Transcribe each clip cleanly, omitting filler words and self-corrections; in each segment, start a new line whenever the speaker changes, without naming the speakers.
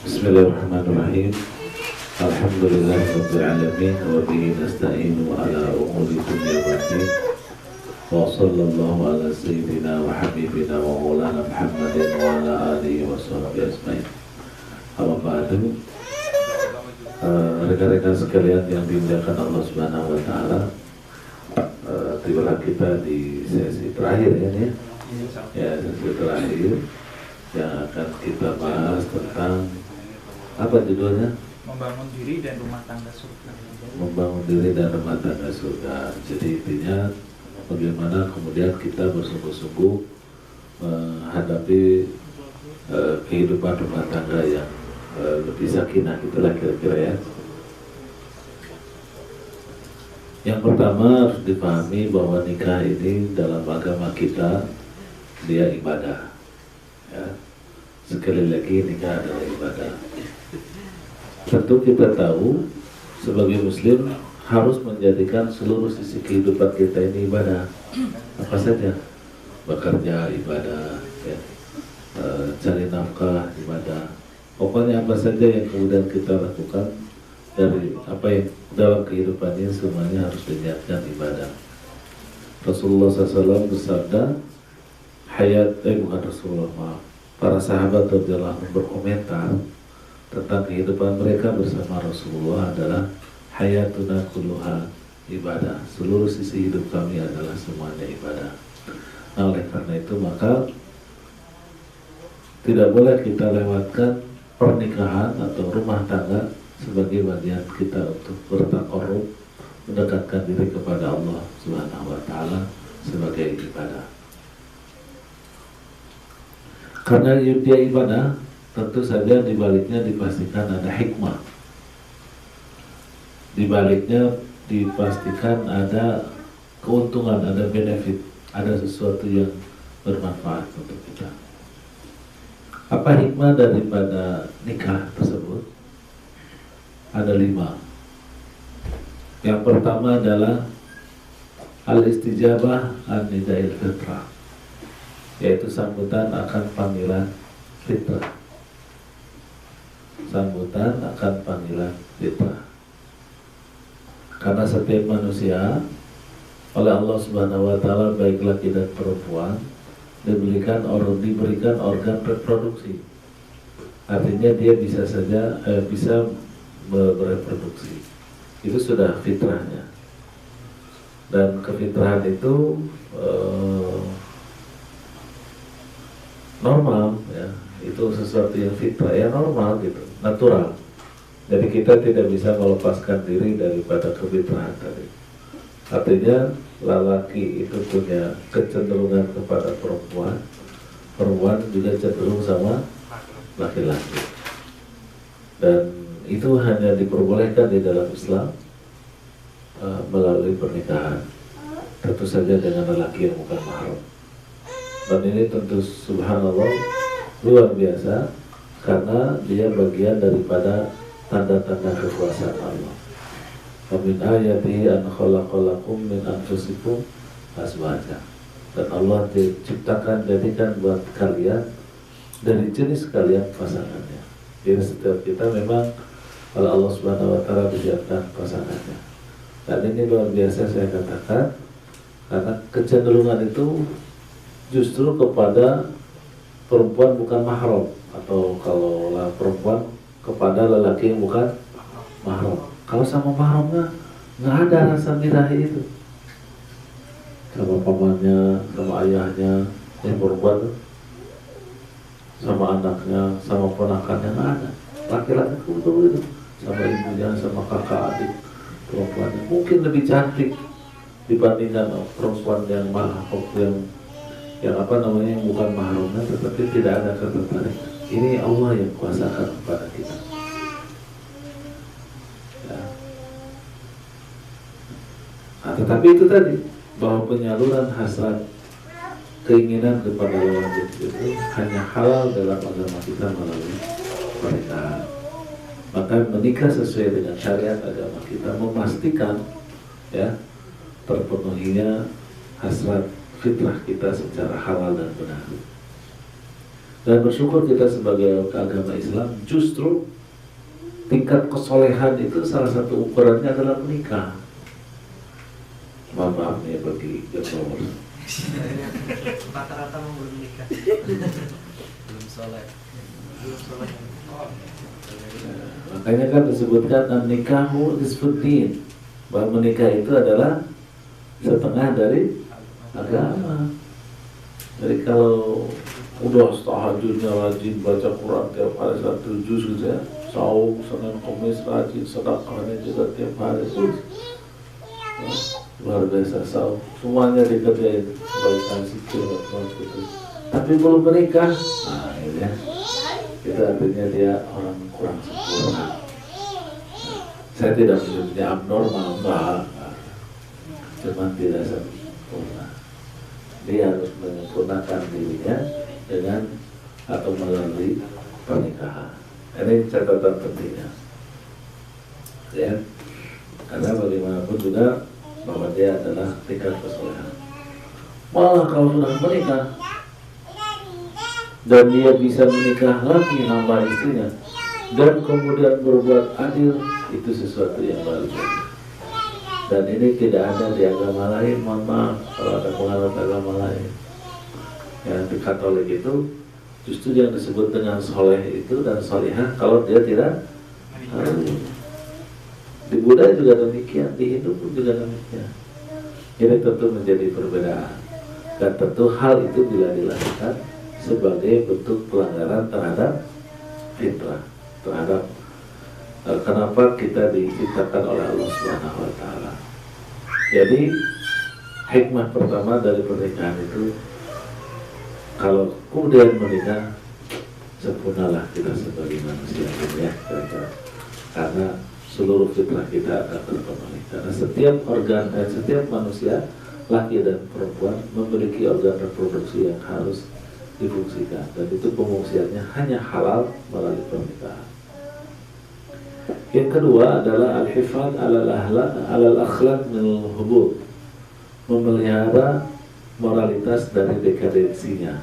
Bismillahirrahmanirrahim. Alhamdulillahirabbil alamin wa bihi nasta'inu ala umuri dunya waddin. Wa sallallahu ala sayyidina wa habibina wa maulana Muhammadin wa ala alihi wa sahbihi ajmain. Amma ba'du. Rekan-rekan sekalian yang dimuliakan Allah Subhanahu wa taala, tibalah kita di sesi terakhir ya. Ya, sesi terakhir yang akan kita bahas tentang apa judulnya?
Membangun diri dan rumah tangga surga.
Membangun diri dan rumah tangga surga. Jadi intinya bagaimana kemudian kita bersungguh-sungguh menghadapi kehidupan rumah tangga yang lebih sakinah, itulah kira-kira ya. Yang pertama harus dipahami bahwa nikah ini dalam agama kita dia ibadah. Ya. Sekali lagi nikah adalah ibadah. Tentu kita tahu sebagai muslim harus menjadikan seluruh sisi kehidupan kita ini ibadah. Apa saja? Bekerja ibadah, ya. Cari nafkah ibadah. Pokoknya apa saja yang kemudian kita lakukan dari apa yang dalam kehidupannya semuanya harus diniatkan ibadah. Rasulullah SAW bersabda, bukan Rasulullah, maaf. Para sahabat radhiyallahu anhum berkomentar tentang kehidupan mereka bersama Rasulullah adalah hayatuna kulluha ibadah. Seluruh sisi hidup kami adalah semuanya ibadah. Nah, oleh karena itu maka tidak boleh kita lewatkan pernikahan atau rumah tangga sebagai bagian kita untuk bertaqarrub, mendekatkan diri kepada Allah Subhanahu wa taala sebagai ibadah. Karena dia ibadah, tentu saja di baliknya dipastikan ada hikmah. Di baliknya dipastikan ada keuntungan, ada benefit, ada sesuatu yang bermanfaat untuk kita. Apa hikmah daripada nikah tersebut? Ada 5. Yang pertama adalah al-istijabah an-nida'il fitrah, yaitu sambutan akan panggilan fitrah. Sambutan akan panggilan fitrah. Karena setiap manusia oleh Allah Subhanahu wa taala baik laki dan perempuan diberikan organ reproduksi. Artinya dia bisa saja bisa bereproduksi. Itu sudah fitrahnya. Dan kefitrahan itu normal ya, itu sesuatu yang fitrah, ya normal gitu, natural. Jadi kita tidak bisa melepaskan diri daripada kefitrahan tadi. Artinya lelaki itu punya kecenderungan kepada perempuan, perempuan juga cenderung sama laki-laki. Dan itu hanya diperbolehkan di dalam Islam melalui pernikahan, tentu saja dengan lelaki yang bukan mahram. Dan ini tentu subhanallah luar biasa karena dia bagian daripada tanda-tanda kekuasaan Allah. Wa min ayatihi an khalaqalakum min anfusikum azwaja. Dan Allah diciptakan, jadikan buat kalian dari jenis kalian pasangannya. Jadi setiap kita memang oleh Allah Subhanahu wa taala disiapkan pasangannya. Dan ini luar biasa saya katakan karena kecenderungan itu justru kepada perempuan bukan mahram, atau kalau perempuan kepada lelaki yang bukan mahram. Kalau sama mahramnya nggak ada rasa birahi itu. Sama pamannya, sama ayahnya, yang perempuan sama anaknya, sama ponakannya nggak ada. Laki-laki itu sama ibunya, sama kakak adik perempuannya mungkin lebih cantik dibandingkan perempuan yang mahram, yang bukan mahramnya, tetapi tidak ada ketertarikan. Ini Allah yang kuasakan kepada kita. Ya. Nah, tetapi itu tadi bahwa penyaluran hasrat keinginan kepada lawan jenis itu hanya halal dalam agama kita melalui pernikahan. Maka menikah sesuai dengan syariat agama kita memastikan ya terpenuhinya hasrat fitrah kita secara halal dan benar. Dan bersyukur kita sebagai agama Islam, justru tingkat kesolehan itu salah satu ukurannya adalah menikah. Maaf nih bagi jomblo.
Rata-rata mau belum nikah. Belum soleh.
Makanya kan disebutkan an-nikahu nisfuddin, bahwa menikah itu adalah setengah dari agama. Jadi kalau udah tahajudnya rajin, baca Quran tiap hari 1 juz gitu ya, saum, Senin, Kamis rajin, sedekahnya juga tiap hari terus. Luar biasa saum, semuanya dikerjain kebaikan zikir gitu. Tapi belum menikah, nah ini ya, itu artinya dia orang kurang sempurna. Saya tidak menyebutnya abnormal, enggak, cuma tidak sempurna. Dia harus menyempurnakan dirinya dengan atau melalui pernikahan. Ini catatan pentingnya, ya, karena bagaimanapun juga bahwa dia adalah tingkat kesolehan. Malah kalau sudah menikah dan dia bisa menikah lagi nambah istrinya dan kemudian berbuat adil, itu sesuatu yang baru. Dan ini tidak ada di agama lain. Mohon maaf kalau ada penganut agama lain. Yang di Katolik itu justru yang disebut dengan soleh itu dan solihah kalau dia tidak di Buddha juga demikian, di Hindu pun juga demikian. Ini tentu menjadi perbedaan, dan tentu hal itu bila dilakukan sebagai bentuk pelanggaran terhadap fitrah, terhadap kenapa kita diciptakan oleh Allah Subhanahu wa Ta'ala. Jadi hikmah pertama dari pernikahan itu, kalau kemudian menikah, sempurnalah kita sebagai manusia, ya, karena seluruh fitrah kita akan terpenuhi. Karena setiap organ, setiap manusia, laki dan perempuan, memiliki organ reproduksi yang harus difungsikan, dan itu pengungsiannya hanya halal melalui pernikahan. Yang kedua adalah al-hifadz alal akhlaq minal hubub, memelihara moralitas dari dekadensinya,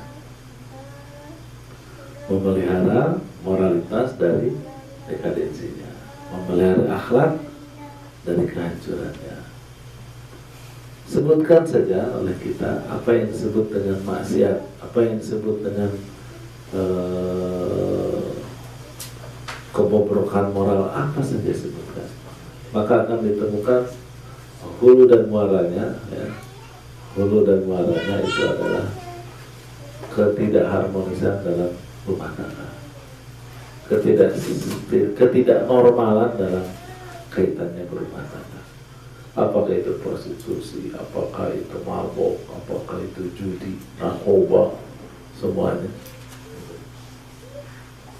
memelihara moralitas dari dekadensinya, memelihara akhlak dari kehancurannya. Sebutkan saja oleh kita apa yang disebut dengan maksiat, apa yang disebut dengan kebobrokan moral, apa saja sebutkan, maka akan ditemukan hulu dan muaranya, ya. Hulu dan muaranya itu adalah ketidakharmonisan dalam rumah tangga, ketidaknormalan dalam kaitannya berumah tangga. Apakah itu prostitusi, apakah itu mabok, apakah itu judi, narkoba, semuanya.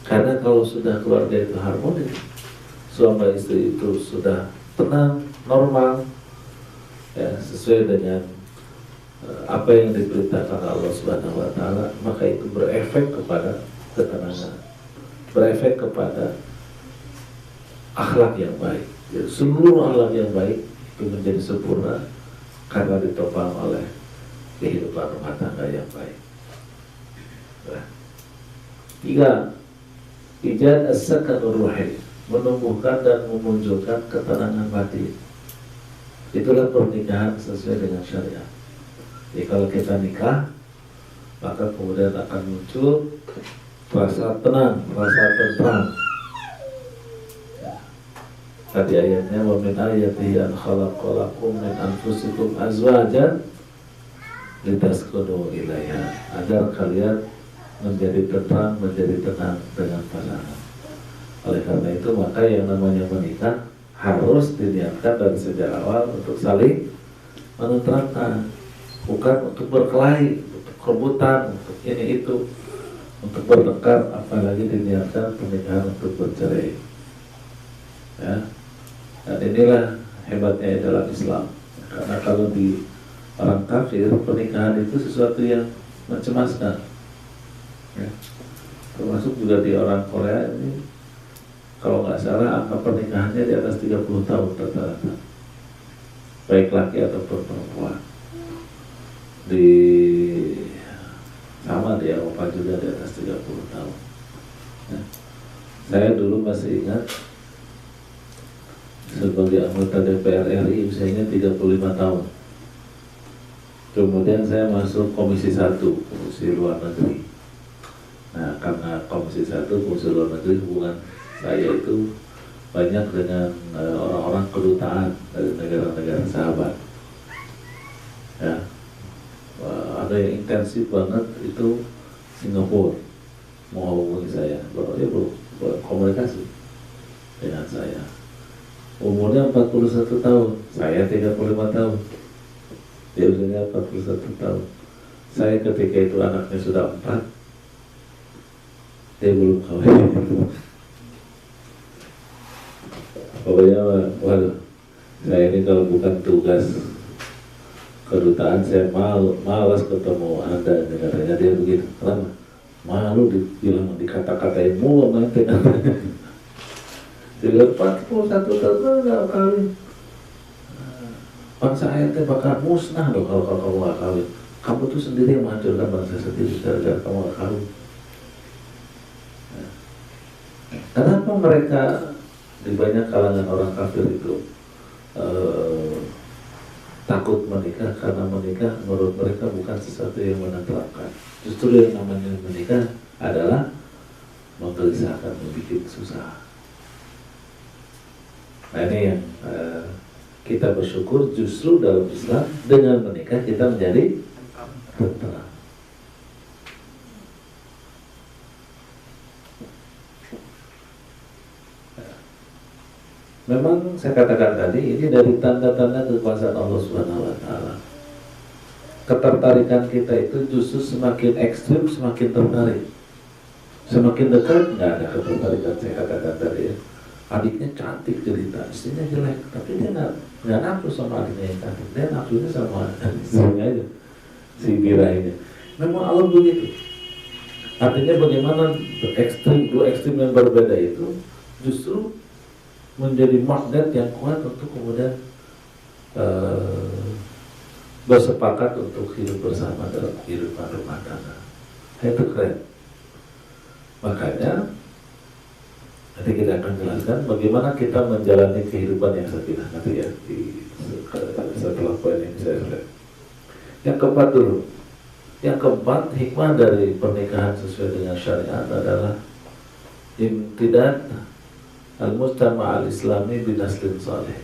Karena kalau sudah keluarga itu harmonis, suami istri itu sudah tenang, normal, ya, sesuai dengan apa yang diberitakan Allah Subhanahu wa Ta'ala, maka itu berefek kepada ketenangan, berefek kepada akhlak yang baik. Jadi, seluruh akhlak yang baik itu menjadi sempurna karena ditopang oleh kehidupan rumah tangga yang baik. Nah, 3. Ijad as-sakanur ruhi, menumbuhkan dan memunculkan ketenangan batin. Itulah pernikahan sesuai dengan syariat. Jadi kalau kita nikah, maka kemudian akan muncul rasa tenang, rasa tentram. Tadi ayatnya, wa min ayatihi an khalaqalakum min anfusikum azwajan litaskunu ilaiha, agar kalian menjadi tenang, menjadi tenang dengan pasangan. Oleh karena itu, maka yang namanya menikah harus diniatkan dari sejak awal untuk saling menenteramkan, bukan untuk berkelahi, untuk rebutan, untuk ini itu, untuk bertengkar, apalagi diniatkan pernikahan untuk bercerai. Ya, dan inilah hebatnya dalam Islam. Karena kalau di orang kafir, pernikahan itu sesuatu yang mencemaskan. Ya. Termasuk juga di orang Korea ini, kalau nggak salah angka pernikahannya di atas 30 tahun rata-rata, baik laki ataupun perempuan. Sama di Eropa juga di atas 30 tahun. Ya. Saya dulu masih ingat sebagai anggota DPR RI usianya 35 tahun. Kemudian saya masuk Komisi 1 Komisi Luar Negeri. Nah, karena Komisi 1 Komisi Luar Negeri, hubungan saya itu banyak dengan orang-orang kedutaan dari negara-negara sahabat. Ya, ada yang intensif banget itu Singapura mau hubungi saya, berkomunikasi dengan saya. Umurnya 41 tahun, saya 35 tahun. Dia usianya 41 tahun. Saya ketika itu anaknya sudah 4, dia belum kawin. Pokoknya, waduh, saya ini kalau bukan tugas kedutaan, saya malas ketemu Anda. Katanya dia begitu. Kenapa? Malu dibilang, dikata-katain mulu nanti. Jadi 41 tahun nggak kawin. Bangsa saya bakal musnah loh kalau kamu nggak kawin. Kamu tuh sendiri yang menghancurkan bangsa sendiri gara-gara kamu nggak kawin. Kenapa mereka di banyak kalangan orang kafir itu takut menikah? Karena menikah menurut mereka bukan sesuatu yang menenteramkan. Justru yang namanya menikah adalah menggelisahkan, membuat susah. Nah ini yang kita bersyukur justru dalam Islam dengan menikah kita menjadi tentram. Memang saya katakan tadi ini dari tanda-tanda kekuasaan Allah Subhanahu wa Ta'ala. Ketertarikan kita itu justru semakin ekstrim, semakin tertarik. Semakin dekat nggak ada ketertarikan. Saya katakan tadi ya, adiknya cantik cerita, istrinya jelek, tapi dia nggak nafsu sama adiknya yang cantik, dia nafsunya sama istrinya aja, si birahinya. Memang Allah begitu. Artinya bagaimana dua ekstrim yang berbeda itu justru menjadi magnet yang kuat untuk kemudian bersepakat untuk hidup bersama dalam kehidupan rumah tangga. Itu keren. Makanya nanti kita akan jelaskan bagaimana kita menjalani kehidupan yang sakinah nanti ya setelah poin ini saya lihat. Yang keempat dulu. Yang keempat, hikmah dari pernikahan sesuai dengan syariat adalah imtidad al-mujtama' al-islami binaslin saleh.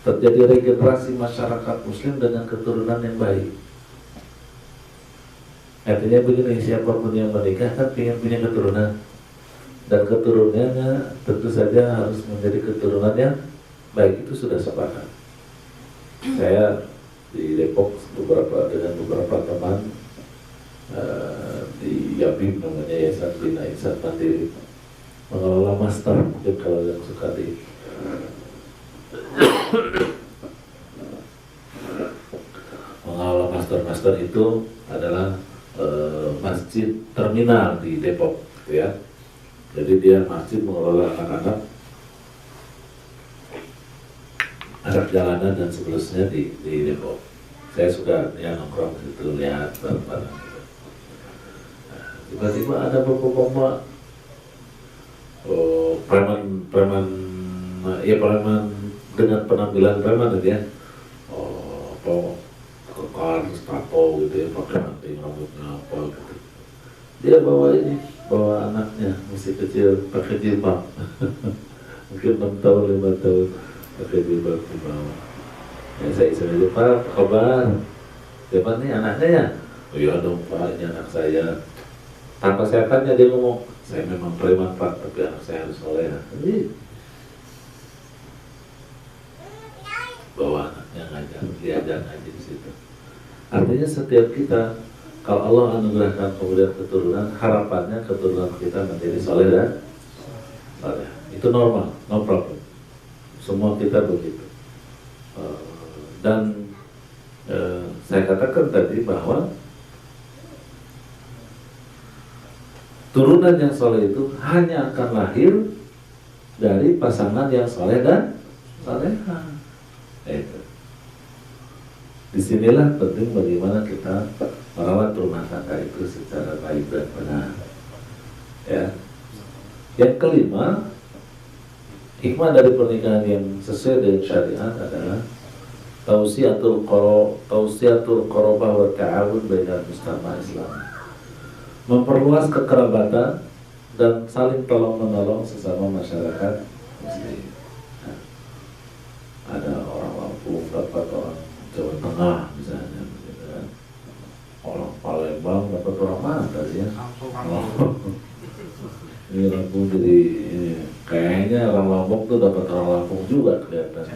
Terjadi regenerasi masyarakat muslim dengan keturunan yang baik. Artinya begini, siapapun yang menikah kan ingin punya keturunan. Dan keturunannya tentu saja harus menjadi keturunan yang baik, itu sudah sepakat. Saya di Depok dengan beberapa teman di Yabim, namanya Yayasan Bina Insan Mandiri, mengelola master, mungkin kalau yang suka di mengelola master itu adalah masjid terminal di Depok, gitu ya. Jadi dia masjid mengelola anak-anak jalanan dan seterusnya di Depok. Saya suka ya nongkrong situ, lihat barang-barang gitu. Nah, tiba-tiba ada bapak-bapak preman dengan penampilan preman gitu ya. Kekar, tato gitu ya, pakai anting rambutnya apa gitu. Dia bawa anaknya masih kecil pakai jilbab. Mungkin 6 tahun, 5 tahun pakai jilbab di bawah. Ya saya iseng aja, Pak, kabar? Siapa nih anaknya ya? Oh iya dong Pak, ini anak saya. Tanpa saya tanya dia ngomong, saya memang preman Pak, tapi anak saya harus soleh. Bawa anaknya ngajar, diajar ngaji di situ. Artinya setiap kita, kalau Allah anugerahkan kemudian keturunan, harapannya keturunan kita menjadi soleh dan soleh. Itu normal, no problem. Semua kita begitu. Dan saya katakan tadi bahwa turunan yang soleh itu hanya akan lahir dari pasangan yang soleh dan soleha. Disinilah penting bagaimana kita merawat rumah tangga itu secara baik dan benar. Ya. Yang kelima, hikmah dari pernikahan yang sesuai dengan syariat adalah tausiatul qarabah wa ta'awun bainal mujtama' Islam. Memperluas kekerabatan dan saling tolong-menolong sesama masyarakat muslim. Nah, ada orang Lampung dapat orang Jawa Tengah misalnya, gitu kan. Orang Palembang dapat orang mana tadi ya? Ini Lampung jadi kayaknya orang Lampung tuh dapat orang Lampung juga kelihatan.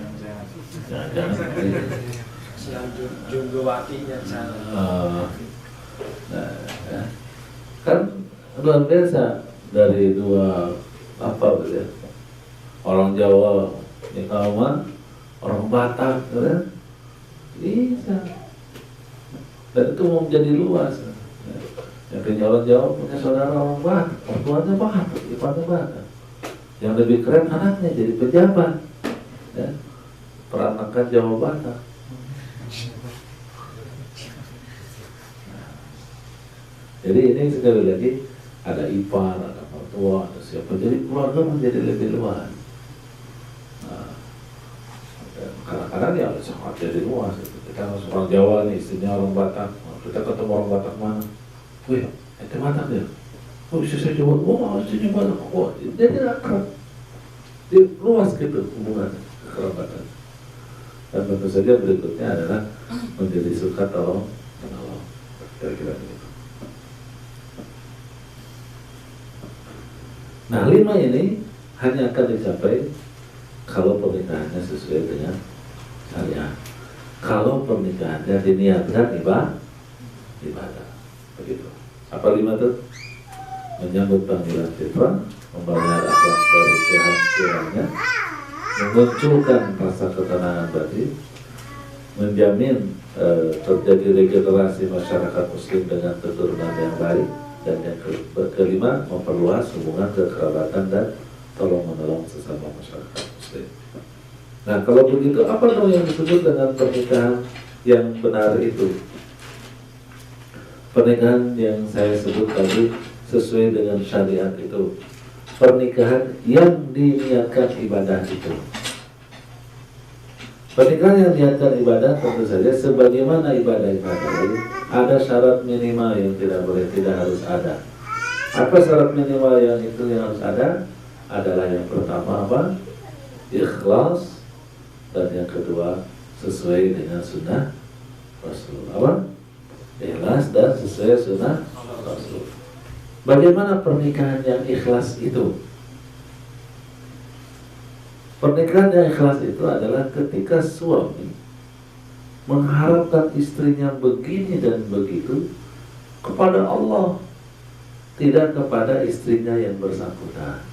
Jangan-jangan.
Yang Junggawatinya sana.
Nah, ya. Kan luar biasa dari dua apa gitu ya, orang Jawa nikah sama orang Batak, kan? Bisa. Dan itu mau menjadi luas. Yang punya orang Jawa punya saudara orang Batak, orang tuanya Batak, iparnya Batak. Yang lebih keren anaknya jadi pejabat, ya. Peranakan Jawa Batak. Jadi ini sekali lagi ada ipar, ada mertua, ada siapa. Jadi keluarga menjadi lebih luas. Nah, kadang-kadang ya sangat jadi luas. Kita orang Jawa nih, istrinya orang Batak. Kita ketemu orang Batak mana? Wih, itu Batak dia. Oh, istri saya Jawa. Oh, istrinya Batak. Oh, jadi akrab. Jadi luas gitu hubungan kekerabatan. Dan tentu saja berikutnya adalah menjadi suka tolong menolong. Kira-kira begitu. Nah, 5 ini hanya akan dicapai kalau pernikahannya sesuai dengan syariat. Kalau pernikahannya diniatkan ibadah. Begitu. Apa 5 itu? Menyambut panggilan fitrah, membangun akhlak dari kehancurannya, memunculkan rasa ketenangan batin, menjamin terjadi regenerasi masyarakat muslim dengan keturunan yang baik, dan yang kelima, memperluas hubungan kekerabatan dan tolong-menolong sesama masyarakat muslim. Nah, kalau begitu, apa dong yang disebut dengan pernikahan yang benar itu? Pernikahan yang saya sebut tadi sesuai dengan syariat itu, pernikahan yang diniatkan ibadah itu. Pernikahan yang diniatkan ibadah tentu saja sebagaimana ibadah-ibadah ini ada syarat minimal yang tidak harus ada. Apa syarat minimal yang harus ada? Adalah yang pertama apa? Ikhlas, dan yang kedua sesuai dengan sunnah Rasul. Apa? Ikhlas dan sesuai sunnah Rasul. Bagaimana pernikahan yang ikhlas itu? Pernikahan yang ikhlas itu adalah ketika suami mengharapkan istrinya begini dan begitu kepada Allah, tidak kepada istrinya yang bersangkutan.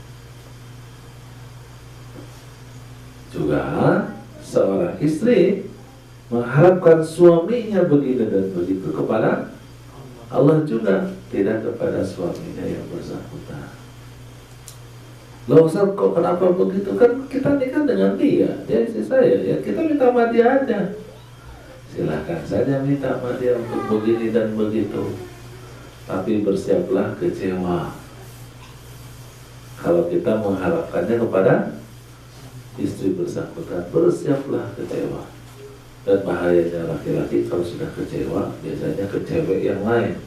Juga seorang istri mengharapkan suaminya begini dan begitu kepada Allah juga, tidak kepada suaminya yang bersangkutan. Loh Ustaz, kok kenapa begitu? Kan kita nikah dengan dia istri saya, ya kita minta sama dia aja. Silahkan saja minta sama dia untuk begini dan begitu, tapi bersiaplah kecewa kalau kita mengharapkannya kepada istri bersangkutan. Bersiaplah kecewa. Dan bahayanya laki-laki kalau sudah kecewa biasanya ke cewek yang lain.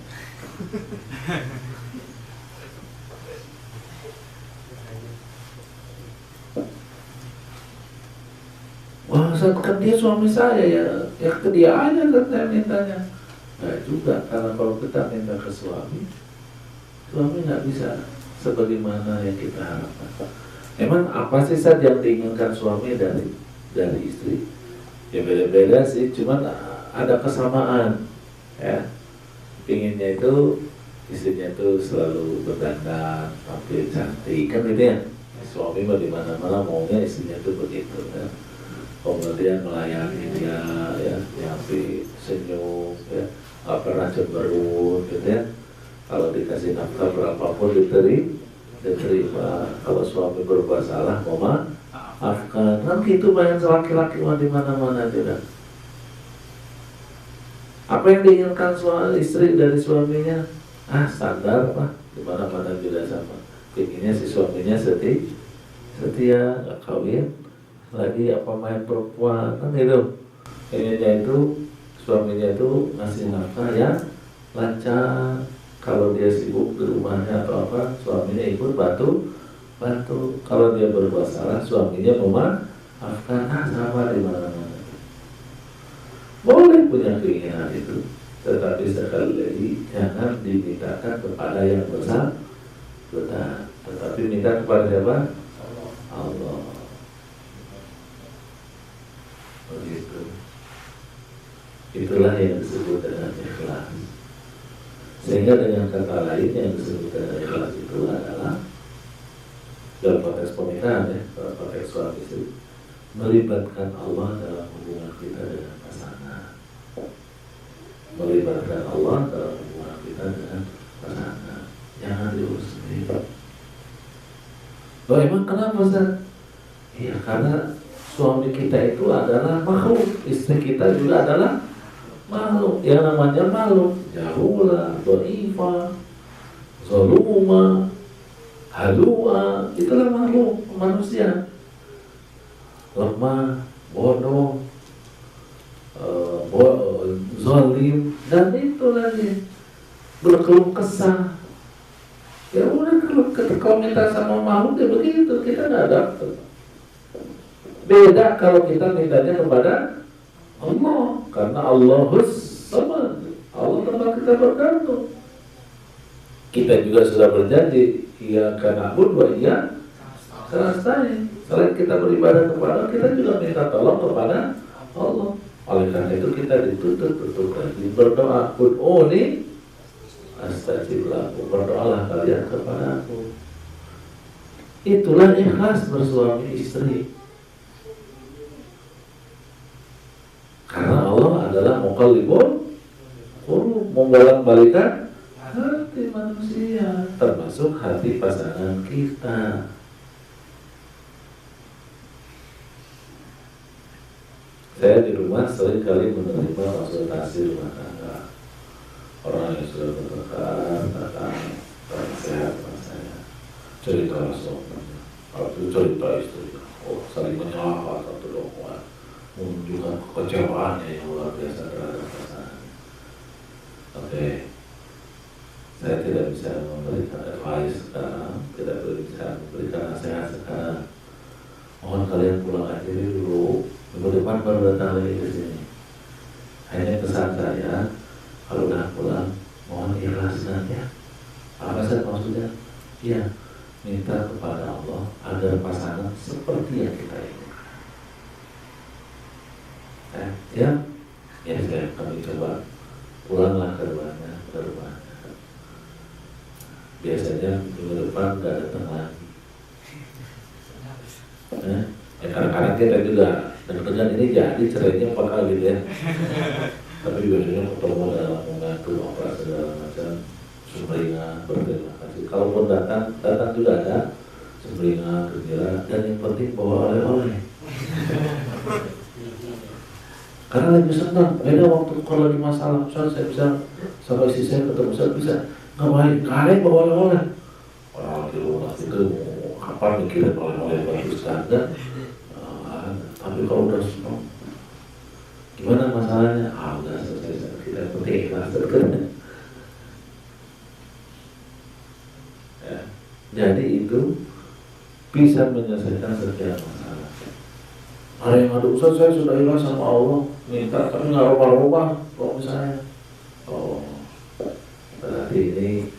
Wah, kan dia suami saya, ya ke dia aja kan saya mintanya. Nggak juga, karena kalau kita minta ke suami nggak bisa sebagaimana yang kita harapkan. Emang apa sih saja yang diinginkan suami dari istri? Ya beda-beda sih, cuman ada kesamaan, ya. Pinginnya itu istrinya itu selalu berdandan, tampil cantik, kan gitu ya. Suami mah di mana-mana maunya istrinya itu begitu, ya. Kemudian melayani dia, ya, nyampi, senyum, ya, nggak pernah cemberut, gitu ya. Kalau dikasih nafkah berapapun diterima. Kalau suami berbuat salah, mau maafkan. Kan gitu banyak laki-laki di mana-mana tidak. Apa yang diinginkan istri dari suaminya? Standar Pak, dimana-mana juga sama. Inginnya si suaminya setia, nggak kawin, lagi apa main perempuan, kan gitu. Inginnya itu suaminya itu ngasih nafkah ya lancar. Kalau dia sibuk di rumahnya atau apa, suaminya ikut bantu. Kalau dia berbuat salah, suaminya memaafkan. Sama di mana-mana. Boleh punya keinginan itu, tetapi sekali lagi jangan dimintakan kepada yang bersangkutan, tetapi minta kepada siapa? Allah. Begitu. Itulah yang disebut dengan ikhlas. Sehingga dengan kata lain yang disebut dengan ikhlas itu adalah dalam konteks pernikahan ya, dalam konteks suami istri, melibatkan Allah dalam hubungan kita dengan pasangan. Melibatkan Allah dalam hubungan kita dengan pasangan. Jangan diurus sendiri. Loh emang kenapa Ustaz? Ya karena suami kita itu adalah makhluk, istri kita juga adalah makhluk. Yang namanya makhluk jahula, dhaifah, zaluma, halua, itulah makhluk manusia. Lemah, bodoh, zalim, dan itu lagi berkeluh kesah. Ya udah, kalau minta sama makhluk ya begitu, kita nggak dapat. Beda kalau kita mintanya kepada Allah, karena Allahus Samad, Allah tempat kita bergantung. Kita juga sudah berjanji, iya karena wa iya nasta'in. Selain kita beribadah kepada, kita juga minta tolong kepada Allah. Oleh karena itu kita dituntut lagi berdoa. Ud'uni astajib lakum, berdoalah kalian kepada aku. Itulah ikhlas bersuami istri. Karena Allah adalah muqallibul qulub, membolak-balikan hati manusia, termasuk hati pasangan kita. Saya di rumah sering kali menerima konsultasi rumah tangga. Orang yang sudah bertekad datang nasihat sama saya, cerita suaminya, atau cerita istri, saling menyalahkan atau doa, menunjukkan kekecewaannya yang luar biasa terhadap pasangan. Oke, saya tidak bisa memberikan advice sekarang, tidak bisa memberikan nasihat sekarang. Mohon kalian pulang aja dulu. Minggu depan baru datang lagi ke sini. Hanya pesan saya, kalau udah pulang, mohon ikhlaskan ya. Apa sih maksudnya? Ya, minta kepada Allah agar pasangan seperti yang kita inginkan. Ya, kami coba pulanglah ke rumahnya. Biasanya minggu depan nggak datang lagi. Kadang-kadang kita juga dengan ini jadi cerainya 4 kali ya. Tapi biasanya ketemu dalam mengatur operasi segala macam, sumringah, berterima kasih. Kalaupun datang juga ada sumringah, gembira, dan yang penting bawa oleh-oleh. Karena lagi senang, beda waktu kalau lagi masalah, misalnya saya bisa sama istri saya ketemu, saya bisa ngapain, kalian bawa oleh-oleh. Orang di rumah itu kapan mikirin oleh-oleh bagus kan? Tapi kalau udah senang, gimana masalahnya? Udah selesai, kita penting ikhlas terkena. Ya. Jadi itu bisa menyelesaikan setiap masalah. Ada yang ada Ustaz, saya sudah ikhlas sama Allah, minta tapi nggak rubah-rubah kalau misalnya. Berarti ini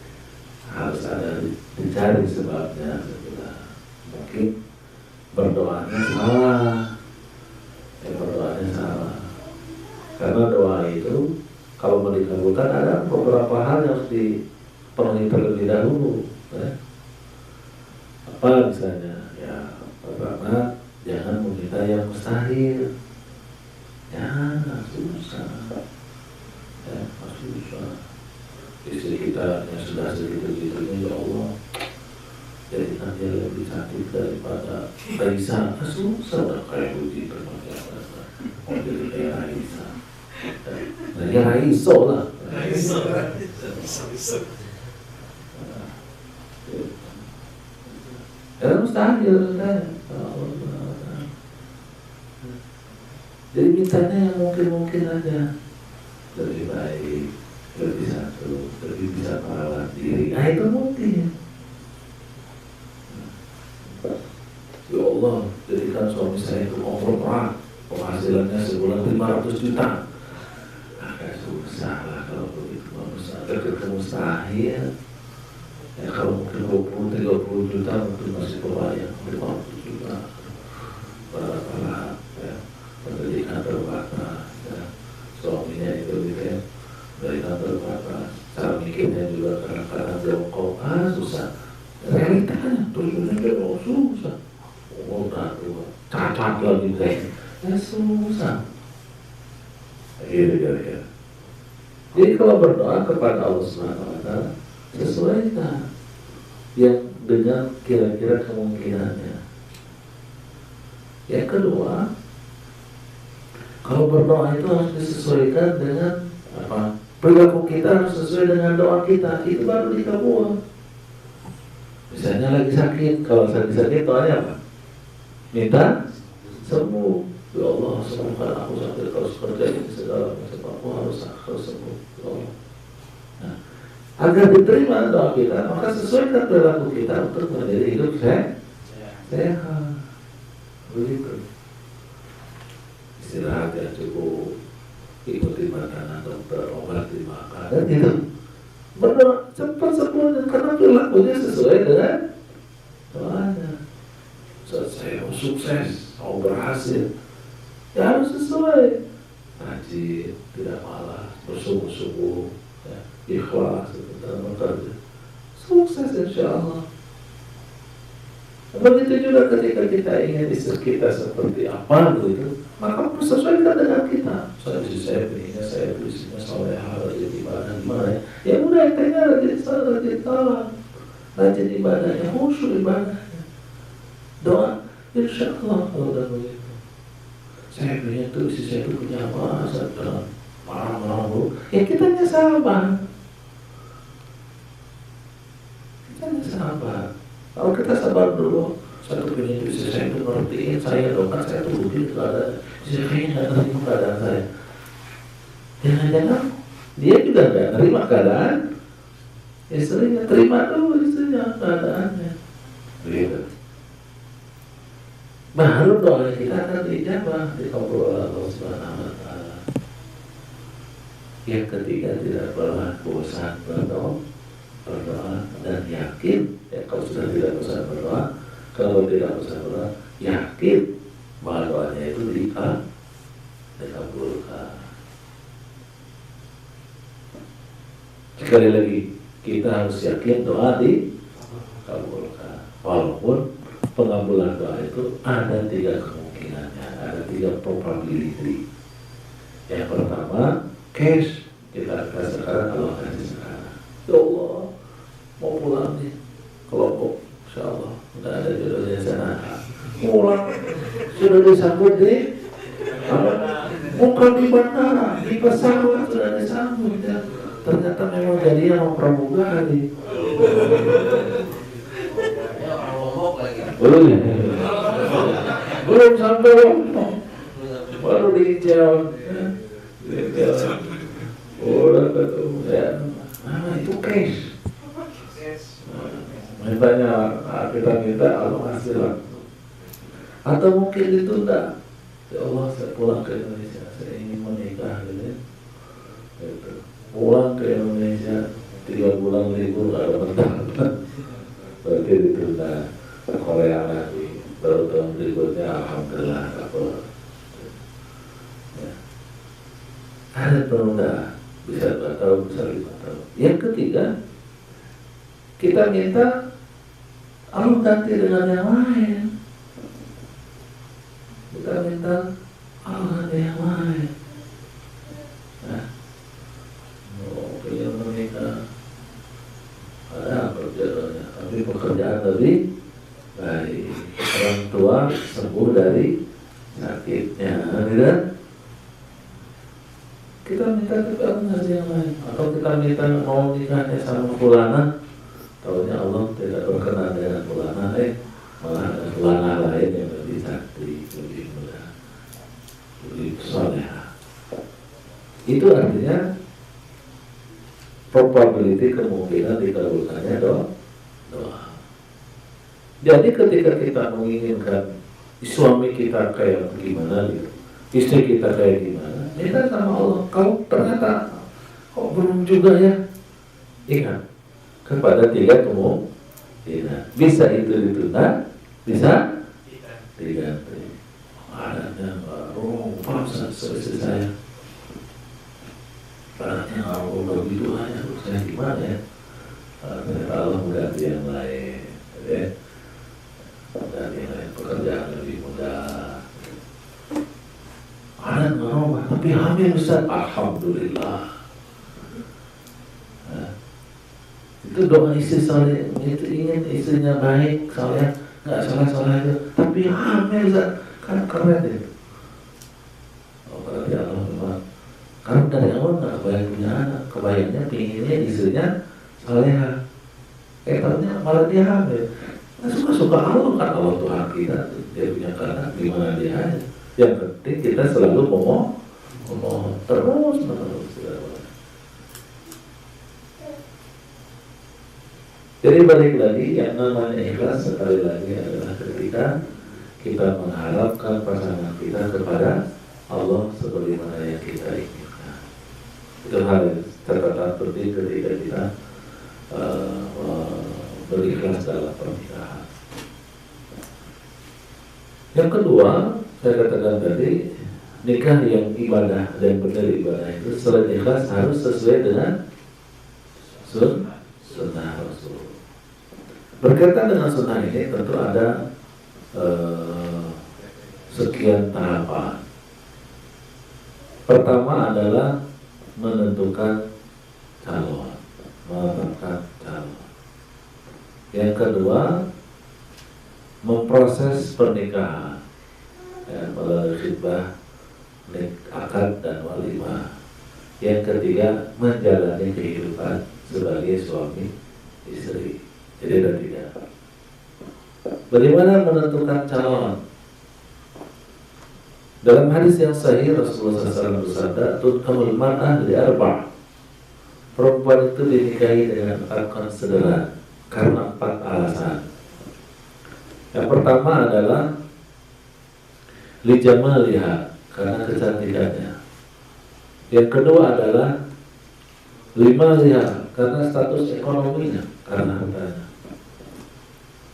harus ada dicari sebabnya. Mungkin berdoanya salah. Berdoanya salah. Karena doa itu kalau mau dikabulkan ada beberapa hal yang harus dipenuhi terlebih dahulu. Apa misalnya? Ya, pertama jangan meminta yang mustahil. Jangan, susah. Ya, susah. Istri kita yang sudah segitu-gitunya, ya Allah, jadikan dia lebih cantik daripada Raisa. Susah udah kayak begitu. Mau jadi kayak Raisa. Nah, ya iso lah. Karena mustahil kan. Jadi mintanya yang mungkin-mungkin aja. Lebih baik, lebih satu, lebih bisa merawat diri. Nah itu mungkin. Ya Allah, jadikan suami saya itu konglomerat, penghasilannya sebulan 500 juta. Agak susah lah kalau begitu, agak mustahil. Ya kalau mungkin 20-30 juta mungkin masih kebayang, 50 juta. Para ya, pendidikan terbatas, ya. Suaminya itu gitu ya, pendidikan terbatas. Cara mikirnya juga kadang-kadang jongkok, susah. Realitanya tujuannya memang susah. Udah cacat lagi deh, ya susah. Gitu. Jadi kalau berdoa kepada Allah SWT, sesuaikan yang dengan kira-kira kemungkinannya. Yang kedua, kalau berdoa itu harus disesuaikan dengan apa? Perilaku kita harus sesuai dengan doa kita. Itu baru dikabul. Misalnya lagi sakit, kalau lagi sakit doanya apa? Minta sembuh. Ya Allah, sembuhkan aku sakit terus terjadi segala macam. Aku harus sembuh. Ya Allah. Nah, agar diterima doa kita, maka sesuaikan perilaku kita untuk menjadi hidup sehat. Begitu. Istirahat yang cukup, ikuti makanan dokter, obat dimakan, dan itu berdoa cepat sembuh karena perilakunya sesuai dengan doanya. Saya mau sukses, mau berhasil, ya harus sesuai. Rajin, tidak malas, bersungguh-sungguh, ya, ikhlas dalam bekerja, sukses insya Allah. Begitu juga ketika kita ingin istri kita seperti apa begitu, maka sesuaikan dengan kita. Saya pengennya saya berisnya soleha, rajin ibadah gimana ya? Ya udah kayaknya rajin salat, rajin ibadahnya, khusyuk ibadahnya. Doa, insya Allah kalau udah begitu. Saya pengen tuh istri saya itu punya apa, saya marah-marah dulu. Ya kitanya sabar. Kalau kita sabar dulu, satu pengen istri saya itu ngertiin saya dong, kan saya tuh begitu keadaan. Istri saya nggak terima keadaan saya. Jangan-jangan dia juga nggak terima keadaan istrinya. Terima dulu istrinya keadaannya. Begitu. Baru doa kita akan dijawab, dikabul oleh Allah Subhanahu wa Ta'ala. Yang ketiga, tidak pernah bosan berdoa dan yakin. Ya, kalau sudah tidak bosan berdoa, kalau tidak bosan berdoa, yakin bahwa doanya itu dikabulkan. Sekali lagi, kita harus yakin doa dikabulkan. Walaupun pengabulan doa itu ada 3 kemungkinannya, ada 3 probability. Yang pertama, cash. Kita sekarang, Allah kasih sekarang. Ya Allah, mau pulang nih, kelompok, insya Allah, udah ada jodohnya sana. Pulang, sudah disambut di bukan di bandara, di pesawat sudah disambut ya. Ternyata memang jadinya mau pramugari. Belum sampai baru dijawab. Udah ketemu ya. Itu cash. Mintanya kita minta Allah kasih lah. Atau mungkin ditunda. Ya Allah, saya pulang ke Indonesia, saya ingin menikah gitu. Pulang ke Indonesia 3 bulan libur nggak ada bentar. Berarti ditunda ke Korea lagi. Baru tahun berikutnya alhamdulillah dapat. Ya. Ada penunda, bisa 2 tahun, bisa 5 tahun. Yang ketiga, kita minta Allah ganti dengan yang lain. Kita minta Allah ganti yang lain. Nah, pengen menikah, ada pekerjaannya, tapi pekerjaan lebih baik. Orang tua sembuh dari sakitnya, tidak? yang lain. Atau kita minta mau nikahnya sama fulana, tahunya Allah tidak berkenan dengan fulana, malah ada fulana lain yang lebih cantik, lebih muda, lebih soleha. Itu artinya probability kemungkinan dikabulkannya doa. Jadi ketika kita menginginkan suami kita kayak gimana gitu, istri kita kayak gimana, minta sama Allah. Kalau ternyata kok belum juga ya, ingat kepada 3 kemungkinan. Bisa itu ditunda, bisa diganti. Adanya baru paksa seperti saya. Baratnya kalau begitu hanya saya gimana ya? Allah mengganti yang lain, ya. Dan yang lain pekerjaan lebih mudah. Ada ngerubah, tapi hamil Ustaz, alhamdulillah. Nah, itu doa istri soleh, itu ingin istrinya baik, soleh, nggak salah itu, tapi hamil Ustaz, kan keren itu. Oh berarti Allah memang, karena dari awal nggak kebayang punya anak, kebayangnya pinginnya istrinya soleha, tahunya malah dia hamil. Nah, suka-suka Allah kan, Allah Tuhan kita, dia punya anak, gimana dia aja. Yang penting kita selalu memohon terus menerus. Jadi balik lagi, yang namanya ikhlas sekali lagi adalah ketika kita mengharapkan pasangan kita kepada Allah sebagaimana yang kita inginkan. Itu hal catatan penting ketika kita berikhlas dalam pernikahan. Yang kedua, saya katakan tadi, nikah yang ibadah dan benar ibadah itu selain ikhlas harus sesuai dengan sunnah Rasul. Berkaitan dengan sunnah ini tentu ada sekian tahapan. Pertama adalah menentukan calon, menetapkan calon. Yang kedua, memproses pernikahan, melalui khitbah, akad dan walimah. Yang ketiga, menjalani kehidupan sebagai suami istri. Jadi ada 3. Bagaimana menentukan calon? Dalam hadis yang sahih Rasulullah SAW bersabda, "Tudkamul mar'ah li 4." Perempuan itu dinikahi dengan 4 konsideran karena 4 alasan. Yang pertama adalah lijamaliha, karena kecantikannya. Yang kedua adalah limaliha, karena status ekonominya, karena hartanya.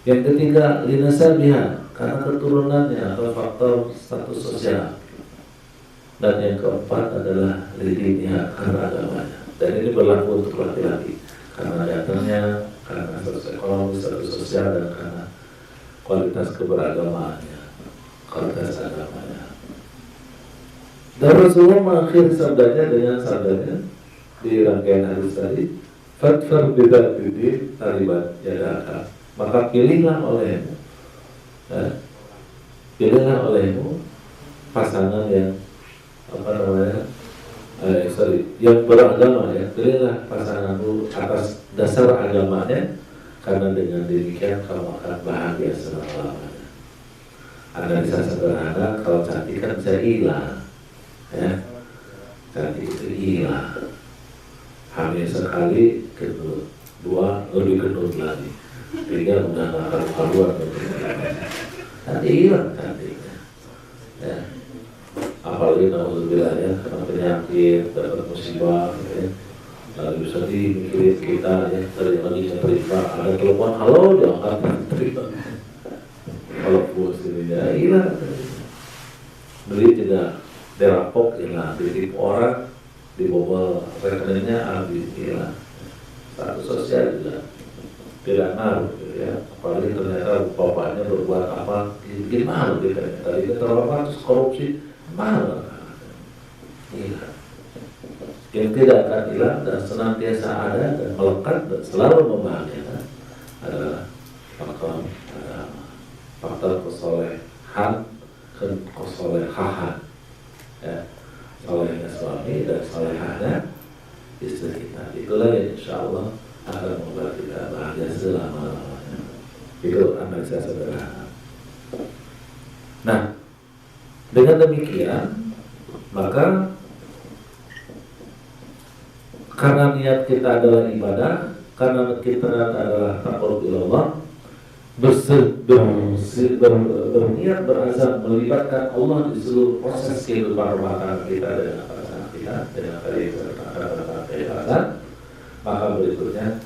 Yang ketiga linasabiha, karena keturunannya atau faktor status sosial. Dan yang keempat adalah lidiniha, karena agamanya. Dan ini berlaku untuk laki-laki, karena datangnya, karena status ekonomi, status sosial, dan karena kualitas keberagamaannya, kualitas agamanya. Dan Rasulullah mengakhiri sabdanya dengan sabdanya di rangkaian hadis tadi, "Fadfar bidzati din taribat yadaka." Maka pilihlah olehmu, pasangan yang yang beragama, ya. Pilihlah pasanganmu atas dasar agamanya, karena dengan demikian kamu akan bahagia selama-lamanya. Analisa sederhana, kalau cantik kan bisa hilang, ya. Cantik itu hilang. Hamil sekali, gendut. 2, lebih gendut lagi. 3, udah nggak akan keluar. Nanti hilang cantiknya, ya. Apalagi alhamdulillah, ya, karena penyakit, dapat musibah, ya. Lalu sedih mikirin kita, ya, lagi terima, ada telepon, halo, diangkat, terima. Kalau bos ini ya hilang, duit tidak dirampok, hilang, ditipu orang, dibobol rekeningnya, habis, hilang. Status sosial juga tidak ngaruh, ya. Apalagi ternyata bapaknya berbuat apa, bikin malu kita. Tadi kita terlalu korupsi, malu, hilang. Yang tidak akan hilang dan senantiasa ada dan melekat dan selalu membahagiakan adalah faktor agama, faktor kesolehan, kesolehahan, ya, solehnya suami dan solehahnya istri kita. Itulah yang insya Allah akan membuat kita bahagia selama-lamanya. Itu analisa sederhana. Nah, dengan demikian maka karena niat kita adalah ibadah, karena kita adalah taqarrub ilallah, berniat berazam melibatkan Allah di seluruh proses kehidupan rumah tangga kita dengan pasangan kita, dengan keikhlasan, maka berikutnya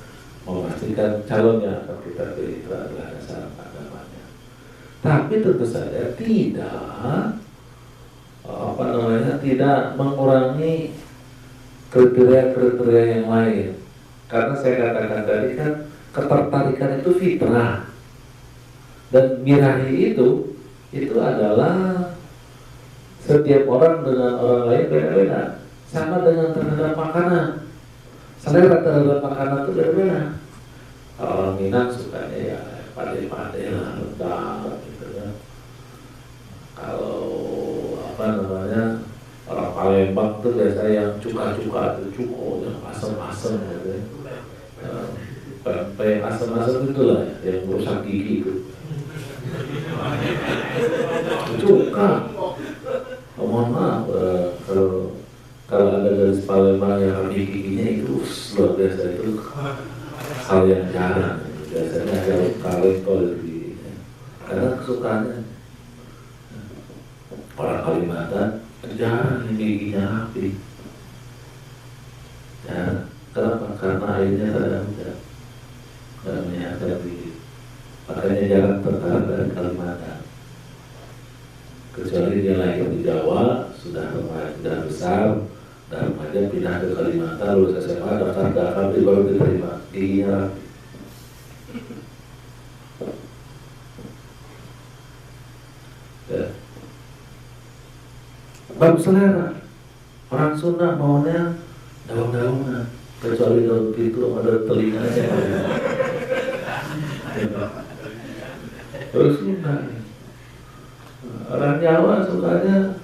memastikan calonnya akan kita pilih itu adalah dasar agamanya. Tapi tentu saja tidak mengurangi kriteria-kriteria yang lain. Karena saya katakan tadi kan ketertarikan itu fitrah. Dan birahi itu adalah setiap orang dengan orang lain beda-beda. Sama dengan terhadap makanan. Selera terhadap makanan itu beda-beda. Kalau orang Minang sukanya ya pade-pade lah, rendang gitu kan. Kalau orang Palembang tuh biasanya yang cuka-cuka itu cuko, yang asam-asam gitu ya. Pempek asam-asam itulah yang merusak gigi itu. Cuka. Mohon maaf kalau ada garis Palembang yang giginya itu luar biasa, itu hal yang jarang. Biasanya ada kaleng di karena kesukaannya. Orang Kalimantan jarang yang giginya rapi. Ya, kenapa? Karena airnya tidak hujan, tidak menyehatkan gigi. Makanya jarang tertarik dari Kalimantan. Kecuali dia lahir di Jawa, sudah besar, dan remaja pindah ke Kalimantan, lulus SMA, daftar ke baru diterima, giginya rapi. Ya. Bab selera, orang Sunda maunya daun-daunan, kecuali daun itu ada telinganya. Terus Sunda. Orang Jawa sukanya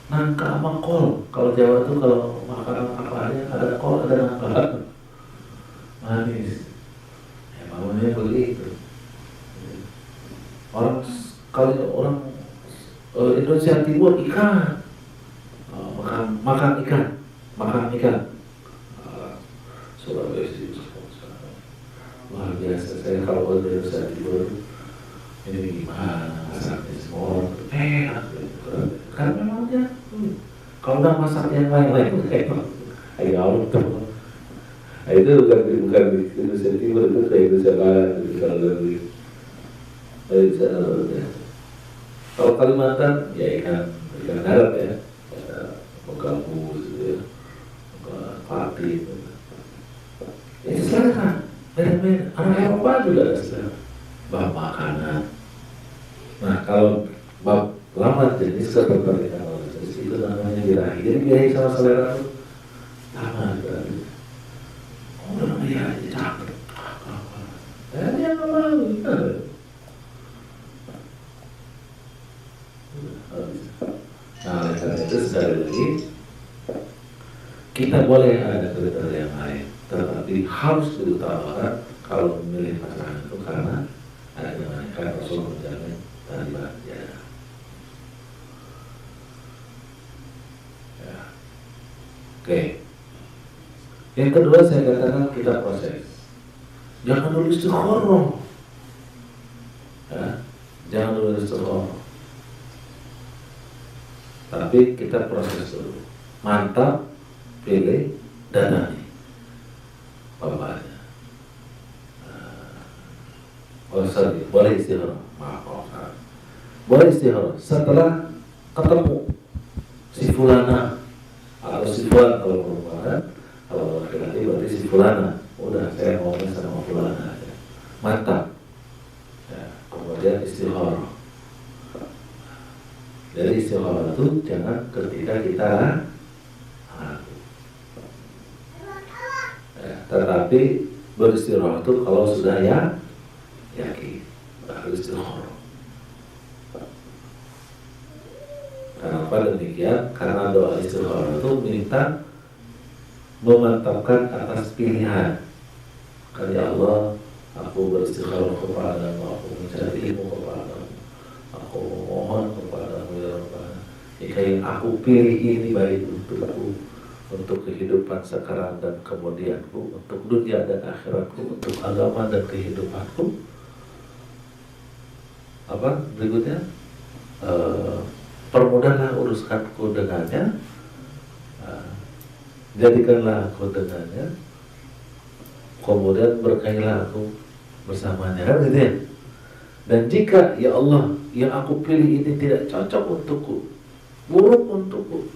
nangka sama kol. Kalau Jawa tuh kalau makan apa-apanya ada kol, ada nangka. Manis. Ya maunya begitu. Kalau orang Indonesia Timur ikan. Makan ikan. Sulawesi luar biasa. Saya kalau ke Indonesia Timur ini gimana masaknya semua enak karena memangnya kalau udah masak yang lain-lain enak. Ayo tuh. Itu bukan di Indonesia Timur, itu kayak Indonesia Barat kalau Kalimantan ya ikan darat ya. Gabus gitu ya, pati itu selera beda-beda. Orang Eropa juga ada selera bab makanan. Nah kalau bab lawan jenis ketertarikan itu namanya birahi. Jadi birahi sama selera itu sama berarti. Orang birahi cakep, dia nggak mau. Nah, karena itu sekali lagi kita boleh ada kriteria yang lain, tetapi harus diutamakan kalau memilih pasangan itu karena ada yang Rasul menjamin tadi bahagia. Ya. Oke. Yang kedua saya katakan kita proses. Jangan dulu istikharah. Ya. Jangan dulu istikharah. Tapi kita proses dulu. Mantap, pilih, danani bapaknya. Boleh istihara. Maaf. Boleh istihara setelah ketemu si fulana atau si fulan kalau perempuan, kalau laki-laki berarti si fulana. Udah saya ngomongin sama fulana aja. Mantap. Ya, kemudian istihara. Jadi istihara itu jangan ketika kita ragu. Ya, tetapi beristihara itu kalau sudah yakin baru istihara. Kenapa demikian? Karena doa istihara itu minta memantapkan atas pilihan. Karya Allah, aku beristikharah kepadamu, aku mencari ilmu kepadamu, aku mohon kepadamu ya Rabbana, jika yang aku pilih ini baik untukku, untuk kehidupan sekarang dan kemudianku, untuk dunia dan akhiratku, untuk agama dan kehidupanku. Apa berikutnya? Permudahlah uruskanku dengannya, jadikanlah aku dengannya, kemudian berkailah aku bersamanya, kan gitu ya. Dan jika ya Allah yang aku pilih ini tidak cocok untukku, buruk untukku,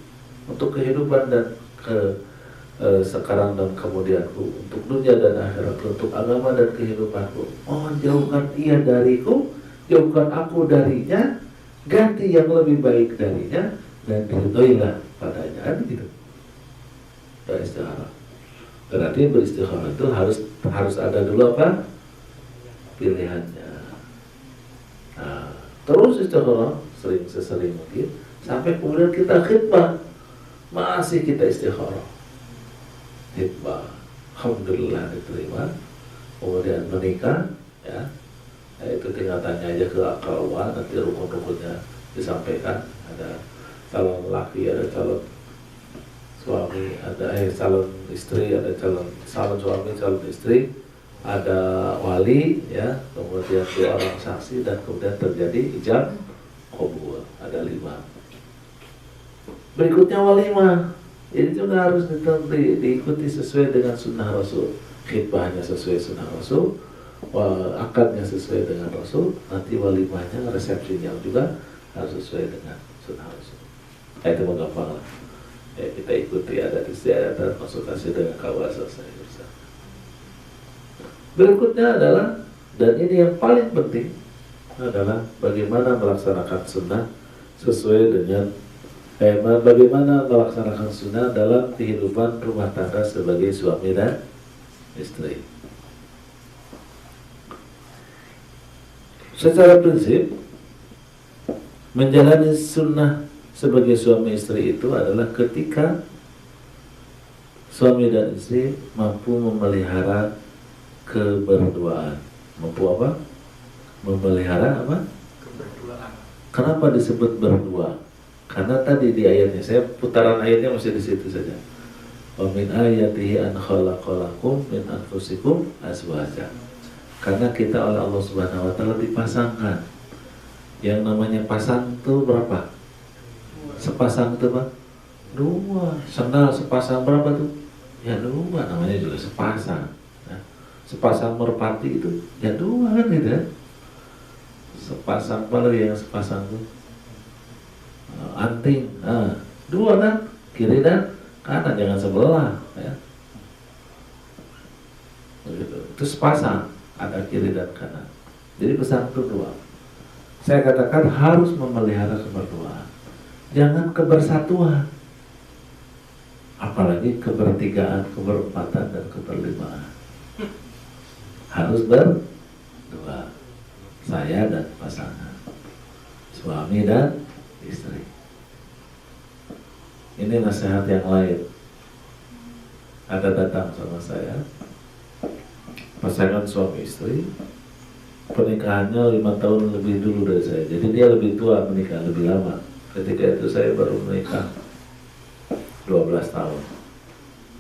untuk kehidupan dan sekarang dan kemudianku, untuk dunia dan akhiratku, untuk agama dan kehidupanku, mohon jauhkan ia dariku, jauhkan aku darinya, ganti yang lebih baik darinya, dan diridhoilah padanya, kan gitu. Beristikharah. Berarti beristikharah itu harus ada dulu apa? Pilihannya. Nah, terus istikharah sesering mungkin sampai kemudian kita khidbah, masih kita istikharah, khidbah, alhamdulillah diterima, kemudian menikah, ya. Nah, itu tinggal tanya aja ke akal Allah, nanti rukun-rukunnya disampaikan. Ada calon laki, ada calon suami, ada calon istri, ada calon suami, calon istri, ada wali, ya, kemudian 2 orang saksi, dan kemudian terjadi ijab qabul, ada 5. Berikutnya walimah, ini juga harus diikuti sesuai dengan sunnah Rasul, khidbahnya sesuai sunnah Rasul, akadnya sesuai dengan Rasul, nanti walimahnya, resepsinya juga harus sesuai dengan sunnah Rasul. Nah, itu gampang lah. Ya, kita ikuti adat istiadat, konsultasi dengan kawan, selesai bersama. Berikutnya adalah, dan ini yang paling penting adalah bagaimana melaksanakan sunnah sesuai dengan bagaimana melaksanakan sunnah dalam kehidupan rumah tangga sebagai suami dan istri. Secara prinsip, menjalani sunnah sebagai suami istri itu adalah ketika suami dan istri mampu memelihara keberduaan. Mampu apa? Memelihara apa?
Keberduaan.
Kenapa disebut berdua? Karena tadi di ayatnya, saya putaran ayatnya masih di situ saja. Wa min ayatihi an khalaqalakum min anfusikum azwaja. Karena kita oleh Allah Subhanahu wa taala dipasangkan. Yang namanya pasang itu berapa? Sepasang itu Pak? 2. Sendal sepasang berapa tuh? Ya 2, namanya juga sepasang. Nah, sepasang merpati itu ya 2 kan gitu ya. Sepasang apa lagi yang sepasang tuh? Anting, 2 kan, kiri dan kanan, jangan sebelah, ya. Begitu. Itu sepasang, ada kiri dan kanan. Jadi pasang itu 2. Saya katakan harus memelihara keberduaan, jangan kebersatuan, apalagi kebertigaan, keberempatan dan keberlimaan. Harus berdua, saya dan pasangan, suami dan istri. Ini nasihat yang lain. Ada datang sama saya pasangan suami istri, pernikahannya 5 tahun lebih dulu dari saya. Jadi dia lebih tua menikah, lebih lama. Ketika itu saya baru menikah 12 tahun.